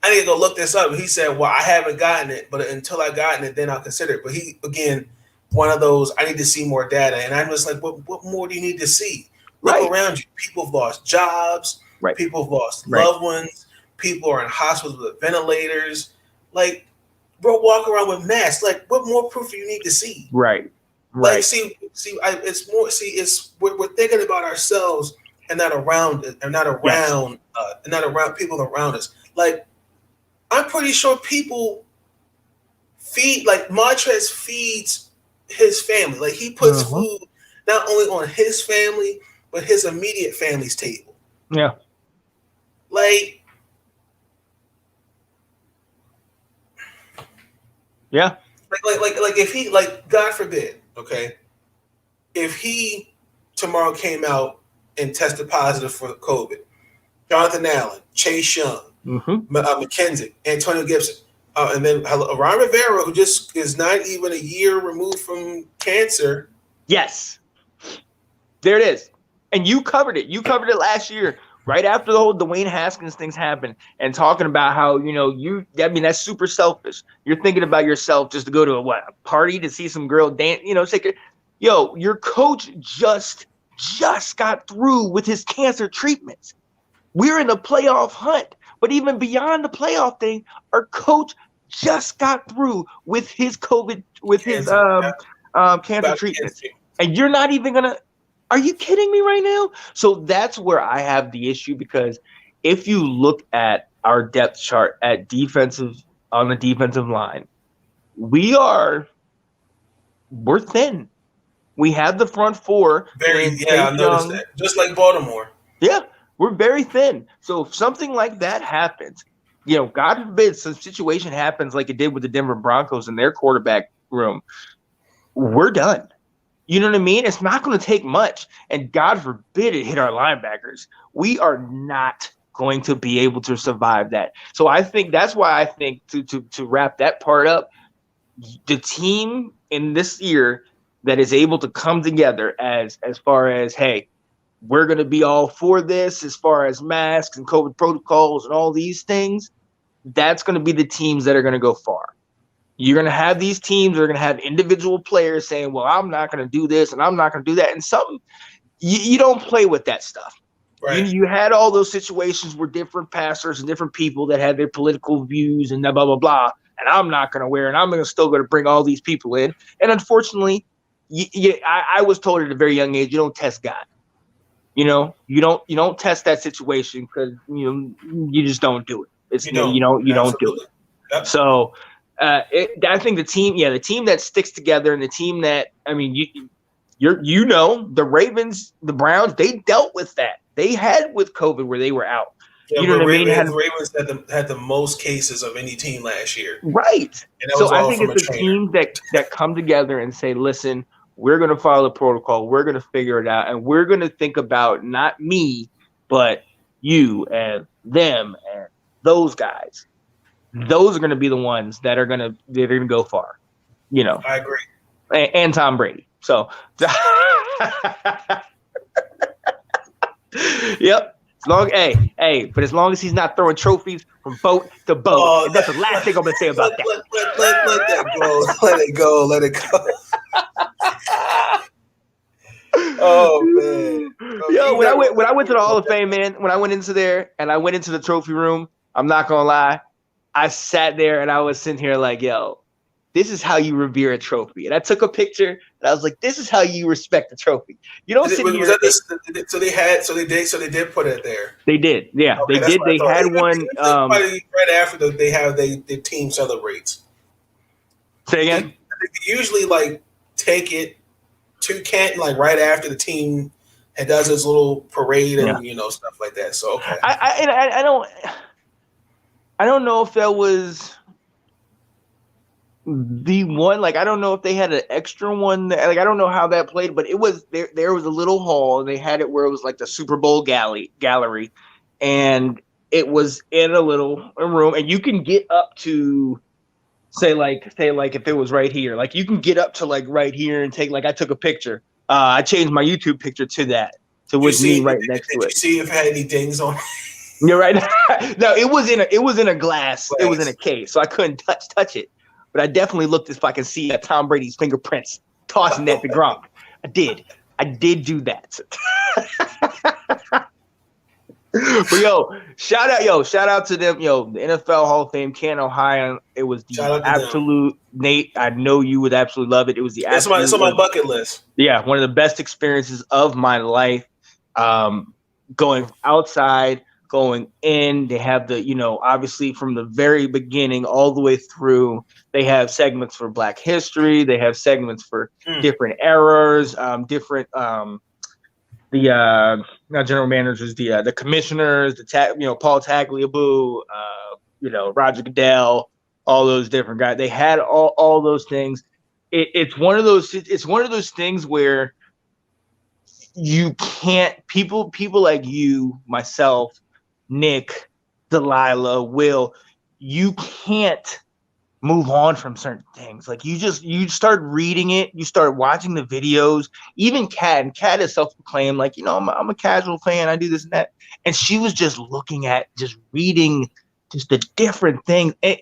I need to go look this up. He said, well, I haven't gotten it, but until I've gotten it, then I'll consider it. But he, again, one of those, I need to see more data. And I'm just like, what more do you need to see? Look around you. People have lost jobs. Right. People have lost loved ones. People are in hospitals with ventilators. Like, bro, walk around with masks. Like, what more proof do you need to see? Right. Like, it's more. We're thinking about ourselves and not around people around us. Like, I'm pretty sure people feed, like Montrez feeds his family. Like, he puts food not only on his family but his immediate family's table. Yeah. Like. Yeah. Like if he, like, God forbid, okay, if he tomorrow came out and tested positive for COVID, Jonathan Allen, Chase Young, McKenzie, Antonio Gibson, and then Ron Rivera, who just is not even a year removed from cancer. Yes. There it is. And you covered it. You covered it last year, right after the whole Dwayne Haskins things happened, and talking about how, that's super selfish. You're thinking about yourself just to go to a party to see some girl dance, your coach just got through with his cancer treatments. We're in a playoff hunt, but even beyond the playoff thing, our coach just got through with his COVID, with his cancer treatments. And you're not even going to, are you kidding me right now? So that's where I have the issue, because if you look at our depth chart on the defensive line, we're thin. We have the front four. I noticed that. Just like Baltimore. Yeah, we're very thin. So if something like that happens, God forbid some situation happens like it did with the Denver Broncos in their quarterback room, we're done. You know what I mean? It's not going to take much. And God forbid it hit our linebackers. We are not going to be able to survive that. So I think that's why I think to wrap that part up, the team in this year that is able to come together as far as, hey, we're going to be all for this as far as masks and COVID protocols and all these things, that's going to be the teams that are going to go far. You're going to have these teams that are going to have individual players saying, well, I'm not going to do this and I'm not going to do that. And you don't play with that stuff. Right. You had all those situations where different pastors and different people that had their political views and blah, blah, blah, and I'm not going to wear, and I'm still going to bring all these people in. And unfortunately, I was told at a very young age, you don't test God. You don't test that situation because you just don't do it. You don't do it. Yep. So I think the team that sticks together, and the team that, the Ravens, the Browns, they dealt with that. They had with COVID where they were out. Yeah, the Ravens had the most cases of any team last year. Right. So I think it's the teams that come together and say, listen, we're going to follow the protocol. We're going to figure it out. And we're going to think about not me, but you and them and those guys. those are going to be the ones that are going to go far, you know. I agree. And Tom Brady. So, yep. But as long as he's not throwing trophies from boat to boat, and that's the last thing I'm gonna say about that. Let that go. Let it go. Let it go. Oh man. Yo, when I went to the Hall of Fame, man, when I went into there and I went into the trophy room, I'm not gonna lie, I sat there and I was sitting here like, yo, this is how you revere a trophy. And I took a picture and I was like, this is how you respect the trophy. You don't sit here. So they did put it there. They did. Yeah, okay, they did. They had one. Right after they have the team celebrates. Say again? They usually like take it to Canton like right after the team and does this little parade and stuff like that. So okay. I don't know if that was the one. Like I don't know if they had an extra one. Like I don't know how that played, but it was there. There was a little hall. And they had it where it was like the Super Bowl gallery, and it was in a little room, and you can get up to say like if it was right here, like you can get up to like right here and take like I took a picture. I changed my YouTube picture to that with me right next to it. Did you see if it had any dings on it? You're right. No, it was in a glass. It was in a case, so I couldn't touch it. But I definitely looked if I can see Tom Brady's fingerprints tossing that to Gronk. I did do that. But shout out to them. The NFL Hall of Fame, Canton, Ohio. It was the absolute Nate. I know you would absolutely love it. It was the absolute. It's on my bucket list. Yeah, one of the best experiences of my life. Going outside, going in. They have obviously from the very beginning all the way through. They have segments for Black History. They have segments for different eras, different. The general managers, the commissioners, Paul Tagliabue, Roger Goodell, all those different guys. They had all those things. It's one of those things where you can't people like you, myself, Nick, Delilah, Will, you can't move on from certain things. Like you start reading it, you start watching the videos. Even Kat is self-proclaimed, like, I'm a casual fan, I do this and that. And she was just looking at, just reading just the different things. I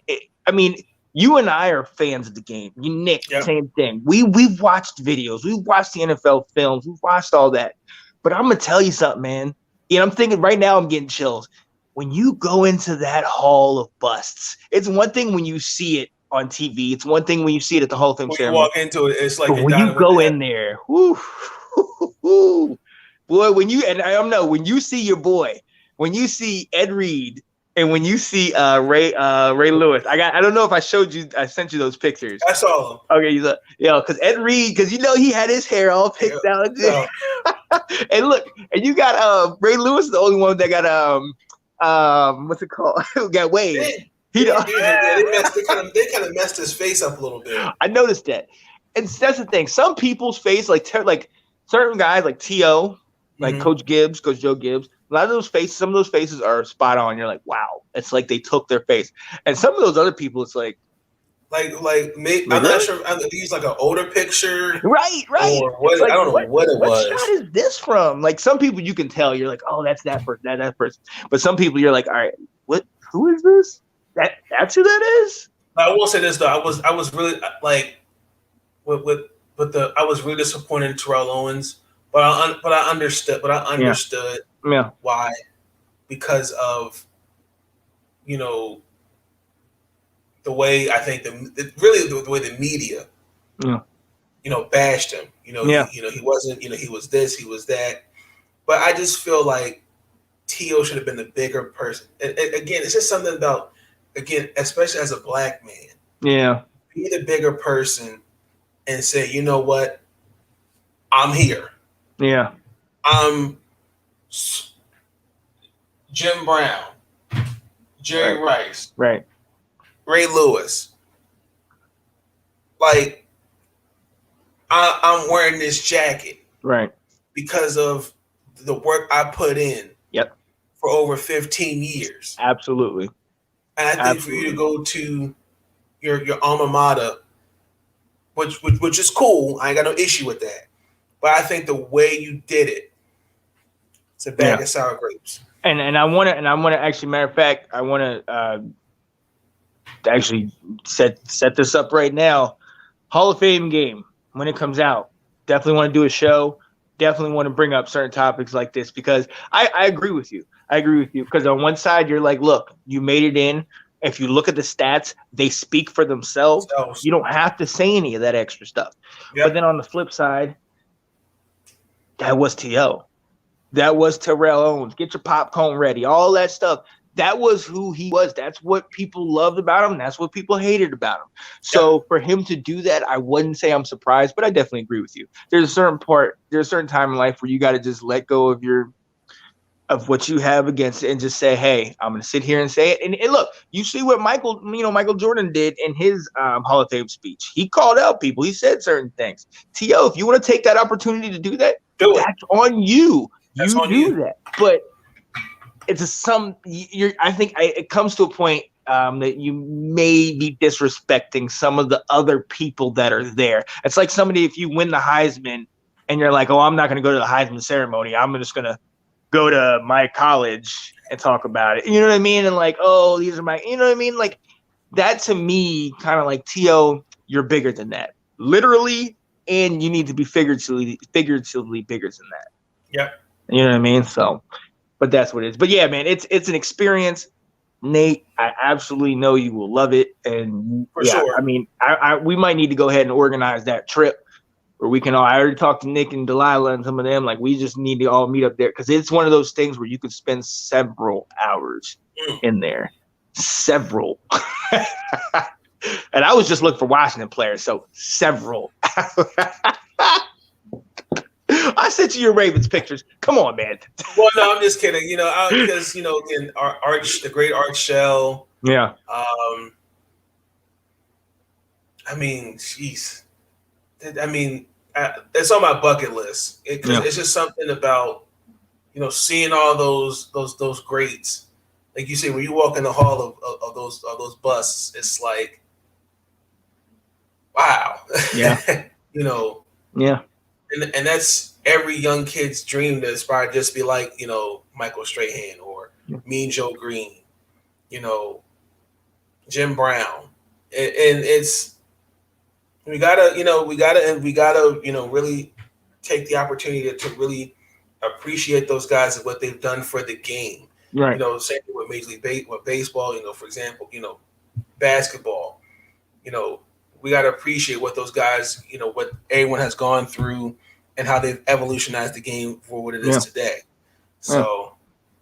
mean, you and I are fans of the game. You, Nick, Same thing. We've watched videos, we've watched the NFL films, we've watched all that. But I'm gonna tell you something, man. I'm thinking right now, I'm getting chills. When you go into that hall of busts, it's one thing when you see it on TV. It's one thing when you see it at the Hall of Fame ceremony. When you walk into it, it's like when you go in there, boy, when you see your boy, when you see Ed Reed, and when you see Ray Lewis, I don't know if I sent you those pictures. I saw them. Okay, because Ed Reed, because he had his hair all picked out. Yeah. And look, and you got Ray Lewis is the only one that got what's it called? Got waved. They kind of messed his face up a little bit. I noticed that, and that's the thing. Some people's face, like certain guys, like T.O., like Coach Joe Gibbs. A lot of those faces, some of those faces are spot on. You're like, wow, it's like they took their face. And some of those other people, it's like maybe, I'm not sure. I think it's like an older picture, right? Or what, I don't know what it was. What shot is this from? Like some people, you can tell. You're like, oh, that's that person, that person. But some people, you're like, all right, who is this? That's who that is. I will say this though, I was really like, I was really disappointed in Terrell Owens, but I understood why, because of the way I think the way the media bashed him. He wasn't, he was this, he was that, but I just feel like T.O. should have been the bigger person. And again, it's just something about. Again, especially as a black man, be the bigger person and say, you know what, I'm here. Yeah, I'm Jim Brown, Jerry Rice, right, Ray Lewis. Like, I'm wearing this jacket, right, because of the work I put in. Yep. For over 15 years. Absolutely. And I think for you to go to your alma mater, which is cool, I ain't got no issue with that. But I think the way you did it, it's a bag of sour grapes. And I want to actually, matter of fact, I want to actually set this up right now. Hall of Fame game when it comes out, definitely want to do a show. Definitely want to bring up certain topics like this because I agree with you. Because on one side you're like, look, you made it in. If you look at the stats, they speak for themselves. You don't have to say any of that extra stuff. Yep. But then on the flip side, that was T.O. That was Terrell Owens. Get your popcorn ready. All that stuff. That was who he was. That's what people loved about him. That's what people hated about him. So for him to do that, I wouldn't say I'm surprised, but I definitely agree with you. There's a certain time in life where you got to just let go of what you have against it and just say, hey, I'm going to sit here and say it. And look, you see what Michael Jordan did in his Hall of Fame speech. He called out people. He said certain things. T.O., if you want to take that opportunity to do that, that's on you. You do that. But it's I think it comes to a point that you may be disrespecting some of the other people that are there. It's like somebody, if you win the Heisman and you're like, oh, I'm not going to go to the Heisman ceremony. I'm just going to go to my college and talk about it. You know what I mean? And like, oh, these are my, you know what I mean? Like that to me, kind of like, T.O., you're bigger than that. Literally, and you need to be figuratively bigger than that. Yeah. You know what I mean? So, but that's what it is. But yeah, man, it's an experience. Nate, I absolutely know you will love it. And for sure. I mean, we might need to go ahead and organize that trip where we can all, I already talked to Nick and Delilah and some of them, like we just need to all meet up there. Cause it's one of those things where you could spend several hours in there, several. And I was just looking for Washington players. So several. I sent you your Ravens pictures. Come on, man. Well, no, I'm just kidding. Because again, the great Art Shell. Yeah. I mean, jeez. I mean, it's on my bucket list because it's just something about seeing all those greats. Like you say, when you walk in the hall of those busts, it's like, wow. Yeah. Yeah. And that's every young kid's dream to aspire to just be like, Michael Strahan or Mean Joe Green, Jim Brown. And it's, we gotta really take the opportunity to really appreciate those guys and what they've done for the game. Right. Same thing with Major League Baseball, for example, basketball, we got to appreciate what those guys, what everyone has gone through and how they've evolutionized the game for what it is today. So,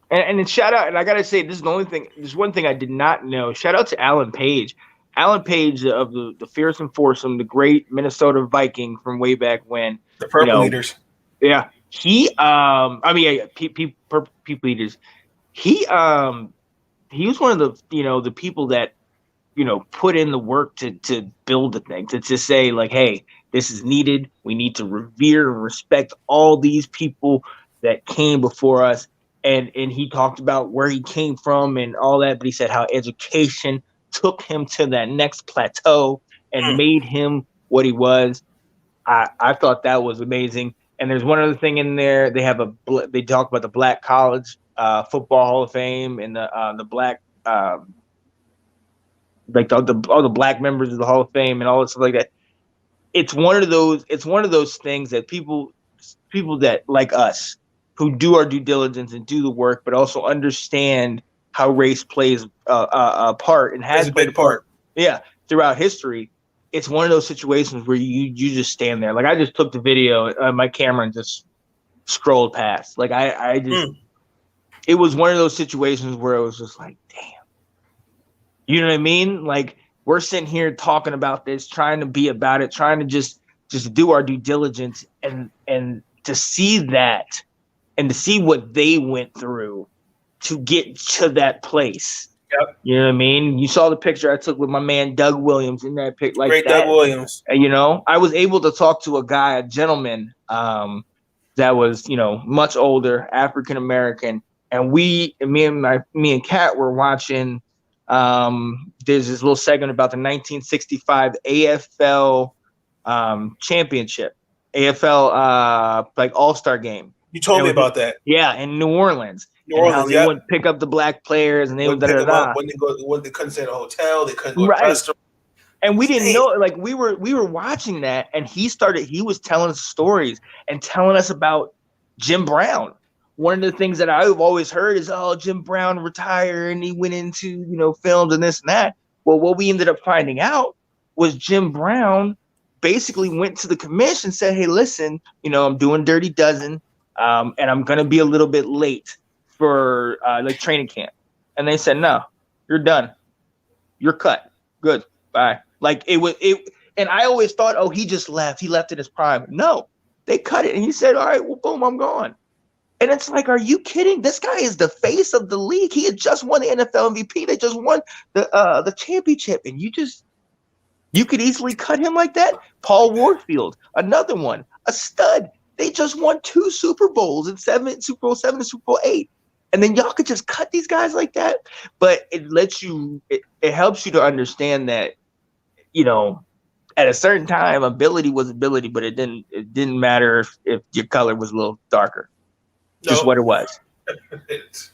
and shout out, and I got to say, this is the only thing, there's one thing I did not know. Shout out to Alan Page. Alan Page of the Fearsome Foursome, the great Minnesota Viking from way back when. The Purple Leaders. Yeah. He, People Eaters. He was one of the people that, put in the work to build the thing, to say like, hey, this is needed. We need to revere and respect all these people that came before us. And he talked about where he came from and all that, but he said how education took him to that next plateau and made him what he was. I thought that was amazing. And there's one other thing in there. They talk about the Black College Football Hall of Fame and the Black like all the Black members of the Hall of Fame and all that stuff like that. It's one of those things that people that like us who do our due diligence and do the work, but also understand how race plays a part and has played a part. Yeah, throughout history. It's one of those situations where you just stand there. Like I just took the video on my camera and just scrolled past. Like I just, it was one of those situations where it was just like, damn. You know what I mean? Like we're sitting here talking about this, trying to be about it, trying to just do our due diligence and to see that and to see what they went through to get to that place. Yep. You know what I mean? You saw the picture I took with my man Doug Williams in that pic. Like great Doug Williams. And, I was able to talk to a gentleman that was, much older, African American, and me and Kat were watching there's this little segment about the 1965 AFL championship, AFL like All-Star game. You told me about that. Yeah, in New Orleans. New Orleans, how they wouldn't pick up the black players, and they would when they couldn't stay at a hotel, they couldn't go to a restaurant. And we didn't know, like we were watching that, and he was telling us stories and telling us about Jim Brown. One of the things that I've always heard is, oh, Jim Brown retired and he went into, films and this and that. Well, what we ended up finding out was Jim Brown basically went to the commission and said, hey, listen, I'm doing Dirty Dozen, and I'm going to be a little bit late for like training camp. And they said, no, you're done. You're cut. Good. Bye. Like and I always thought, oh, he just left. He left in his prime. No, they cut it. And he said, all right, well, boom, I'm gone. And it's like, are you kidding? This guy is the face of the league. He had just won the NFL MVP. They just won the championship. And you could easily cut him like that. Paul Warfield, another one, a stud. They just won 2 Super Bowls in Super Bowl 7 and Super Bowl 8. And then y'all could just cut these guys like that. But it lets you, it helps you to understand that, at a certain time, ability was ability, but it didn't matter if your color was a little darker. Just what it was.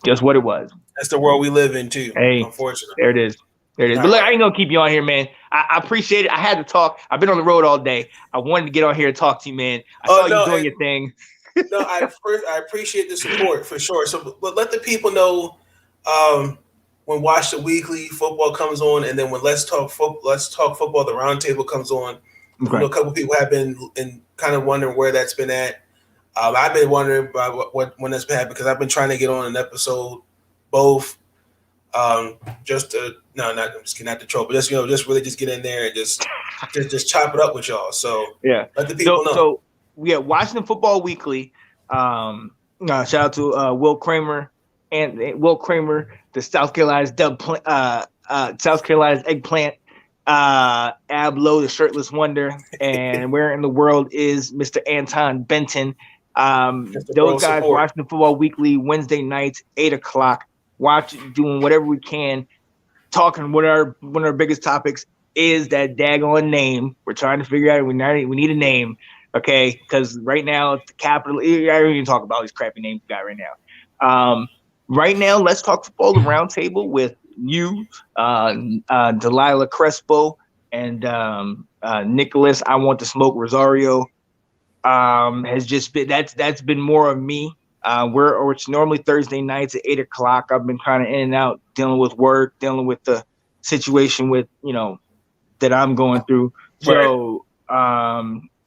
Just what it was. That's the world we live in too. Hey, unfortunately. There it is. But look, I ain't gonna keep you on here, man. I appreciate it. I had to talk. I've been on the road all day. I wanted to get on here and talk to you, man. I saw you doing your thing. No, I appreciate the support for sure. So, but let the people know when Watch the Weekly football comes on, and then when Let's Talk Football, the roundtable comes on. Okay. A couple people have been kind of wondering where that's been at. I've been wondering about when that's been happening because I've been trying to get on an episode, both, just to I'm just kidding, not to troll, but just just really just get in there and just chop it up with y'all. So yeah, let the people know. So yeah, Washington Football Weekly. Shout out to Will Kramer, the South Carolina's South Carolina's eggplant. Ab Lowe, the shirtless wonder, and where in the world is Mr. Anton Benton? Those guys, Washington Football Weekly, Wednesday nights, 8:00. Doing whatever we can, talking. One of our biggest topics is that daggone name. We're trying to figure out. We need a name, okay? Because right now it's the capital. I don't even talk about these crappy names we got right now. Right now, Let's Talk Football, the roundtable with you, Delilah Crespo, and Nicholas. I Want to Smoke Rosario. Has just been that's been more of me. It's normally Thursday nights at 8:00. I've been kind of in and out, dealing with work, dealing with the situation with that I'm going through. So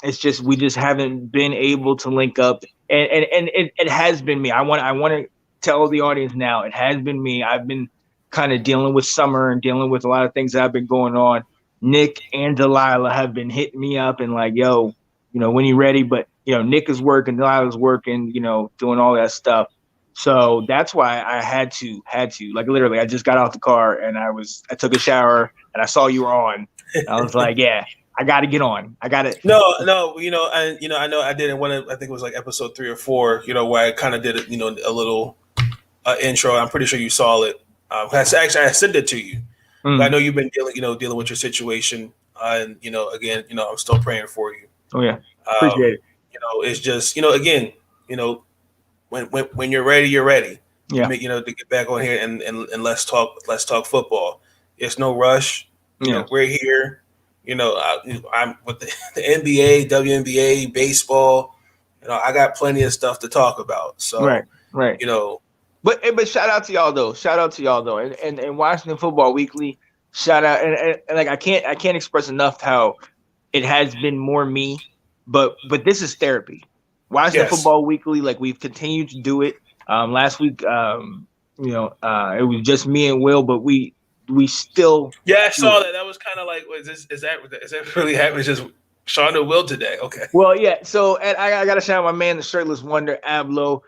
it's just we just haven't been able to link up, and it has been me. I want to tell the audience now, it has been me. I've been kind of dealing with summer and dealing with a lot of things that have been going on. Nick and Delilah have been hitting me up and like, yo, when you ready, but Nick is working, Delilah's working, doing all that stuff. So that's why I had to, like, literally, I just got out the car and I took a shower and I saw you were on. I was like, yeah, I got to get on. I got to. No, I know I did in I think it was like episode 3 or 4, where I kind of did it, a little intro. I'm pretty sure you saw it. Actually, I sent it to you. I know you've been dealing with your situation. And, again, I'm still praying for you. Oh, yeah. Appreciate it. It's just, again, when you're ready, you're ready. Yeah. To get back on here and let's talk football. It's no rush. We're here. I'm with the NBA, WNBA, baseball. I got plenty of stuff to talk about. So right. But shout out to y'all though. And Washington Football Weekly, shout out and like I can't express enough how it has been more me, but this is therapy. Washington Football Weekly, like we've continued to do it. Last week, it was just me and Will, but we still. Yeah, I saw that. That was kind of like, is that really happening? It's just Sean and Will today. Okay. Well, yeah. So and I got to shout out my man, the shirtless wonder, Ablo.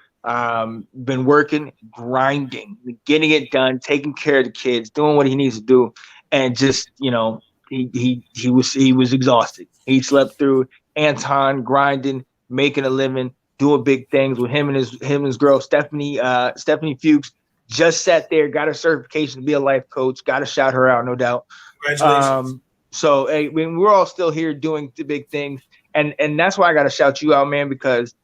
Been working, grinding, getting it done, taking care of the kids, doing what he needs to do, and just he was exhausted. He slept through. Anton grinding, making a living, doing big things with him and his girl Stephanie Fuchs. just sat there, got her certification to be a life coach. Got to shout her out, no doubt. Congratulations. So hey, we're all still here doing the big things, and that's why I got to shout you out, man, because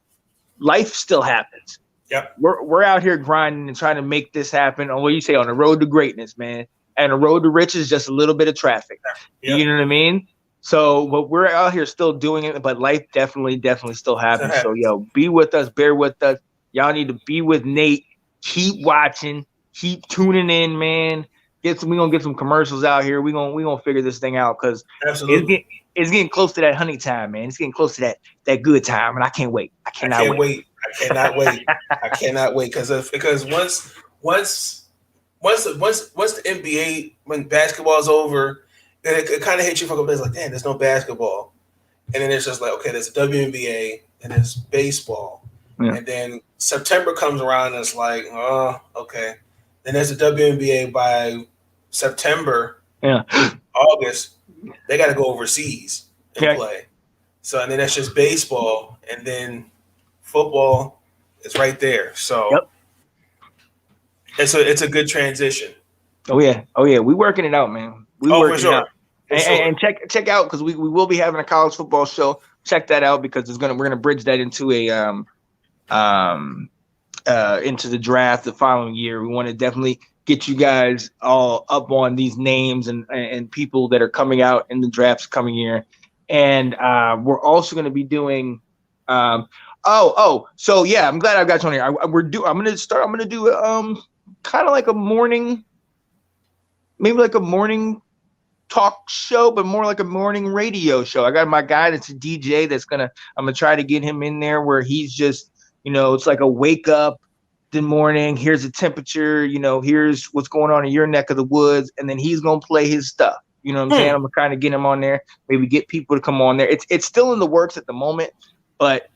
life still happens. Yep. We're out here grinding and trying to make this happen on what you say, on the road to greatness, man. And the road to riches is just a little bit of traffic. Yep. You know what I mean? So, but we're out here still doing it, but life definitely still happens. So, yo, be with us, bear with us. Y'all need to be with Nate. Keep watching, keep tuning in, man. We're gonna get some commercials out here. We're gonna figure this thing out, because it's getting close to that honey time, man. It's getting close to that good time, and I can't wait. I cannot wait. I cannot wait because once the NBA, when basketball's over, then it kind of hits you from a place like, damn, there's no basketball, and then it's just like, okay, there's a WNBA and there's baseball, and then September comes around and it's like, oh, okay, then there's a WNBA by September, August, they got to go overseas and play. So, and then that's just baseball, and then football is right there. So it's a good transition. Oh yeah. We working it out, man. For sure. And check out, because we will be having a college football show. Check that out, because we're gonna bridge that into into the draft the following year. We want to definitely get you guys all up on these names and people that are coming out in the drafts coming year. And we're also going to be doing so yeah, I'm glad I got you on here. I'm going to do kind of like a morning, maybe like a morning talk show, but more like a morning radio show. I got my guy that's a DJ I'm going to try to get him in there, where he's just, it's like a wake up the morning. Here's the temperature, here's what's going on in your neck of the woods. And then he's going to play his stuff. You know what I'm saying? I'm going to kind of get him on there, maybe get people to come on there. It's still in the works at the moment, but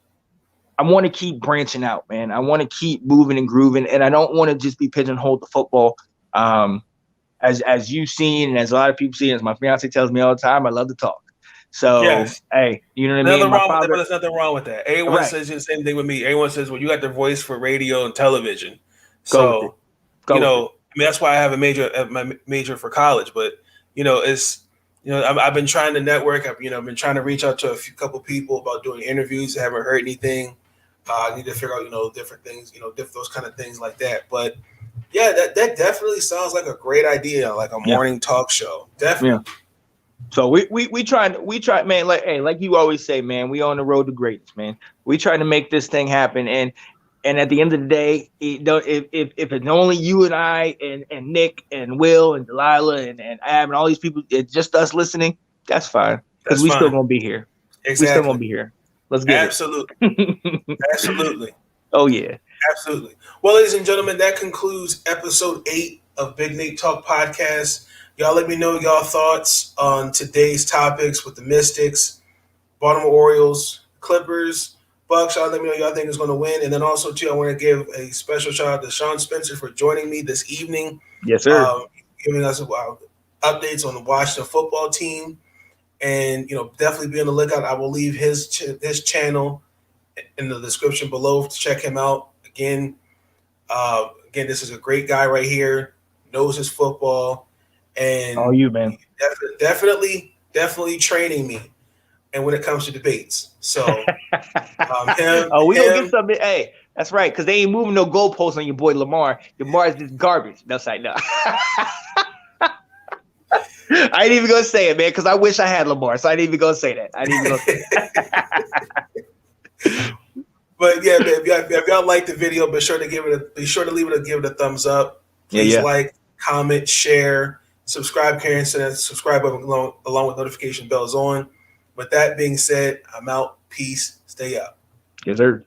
I want to keep branching out, man. I want to keep moving and grooving, and I don't want to just be pigeonholed to football. As you've seen, and as a lot of people see, as my fiance tells me all the time, I love to talk. So, hey, you know what I mean? There's nothing wrong with that. Everyone says the same thing with me. Everyone says, well, you got the voice for radio and television. So, that's why I have my major for college. But, I've been trying to network. I've been trying to reach out to a couple people about doing interviews. I haven't heard anything. I need to figure out, different things, those kind of things like that. But yeah, that definitely sounds like a great idea, like a morning talk show. Definitely. Yeah. So we try, man. Like you always say, man, we on the road to greatness, man. We trying to make this thing happen, and at the end of the day, if it's only you and I and Nick and Will and Delilah and Ab and all these people, it's just us listening, that's fine, because we still gonna be here. Exactly. We still gonna be here. Let's get it. Absolutely. Oh yeah. Absolutely. Well, ladies and gentlemen, that concludes episode 8 of Big Nate Talk Podcast. Y'all let me know y'all thoughts on today's topics with the Mystics, Baltimore Orioles, Clippers, Bucks. Y'all let me know y'all think is going to win. And then also, too, I want to give a special shout out to Sean Spencer for joining me this evening. Yes, sir. Giving us updates on the Washington football team. And, definitely be on the lookout. I will leave his channel in the description below to check him out. Again, this is a great guy right here, knows his football. And all you, man. Definitely training me. And when it comes to debates. So we gonna get something. Hey, that's right, because they ain't moving no goalposts on your boy Lamar. Lamar is just garbage. That's like, no. I ain't even gonna say it, man, because I wish I had Lamar, so I ain't even gonna say that. But yeah, man, if y'all like the video, be sure to give it a thumbs up. Please like, comment, share, subscribe, subscribe along with notification bells on. With that being said, I'm out. Peace. Stay up. Yes, sir.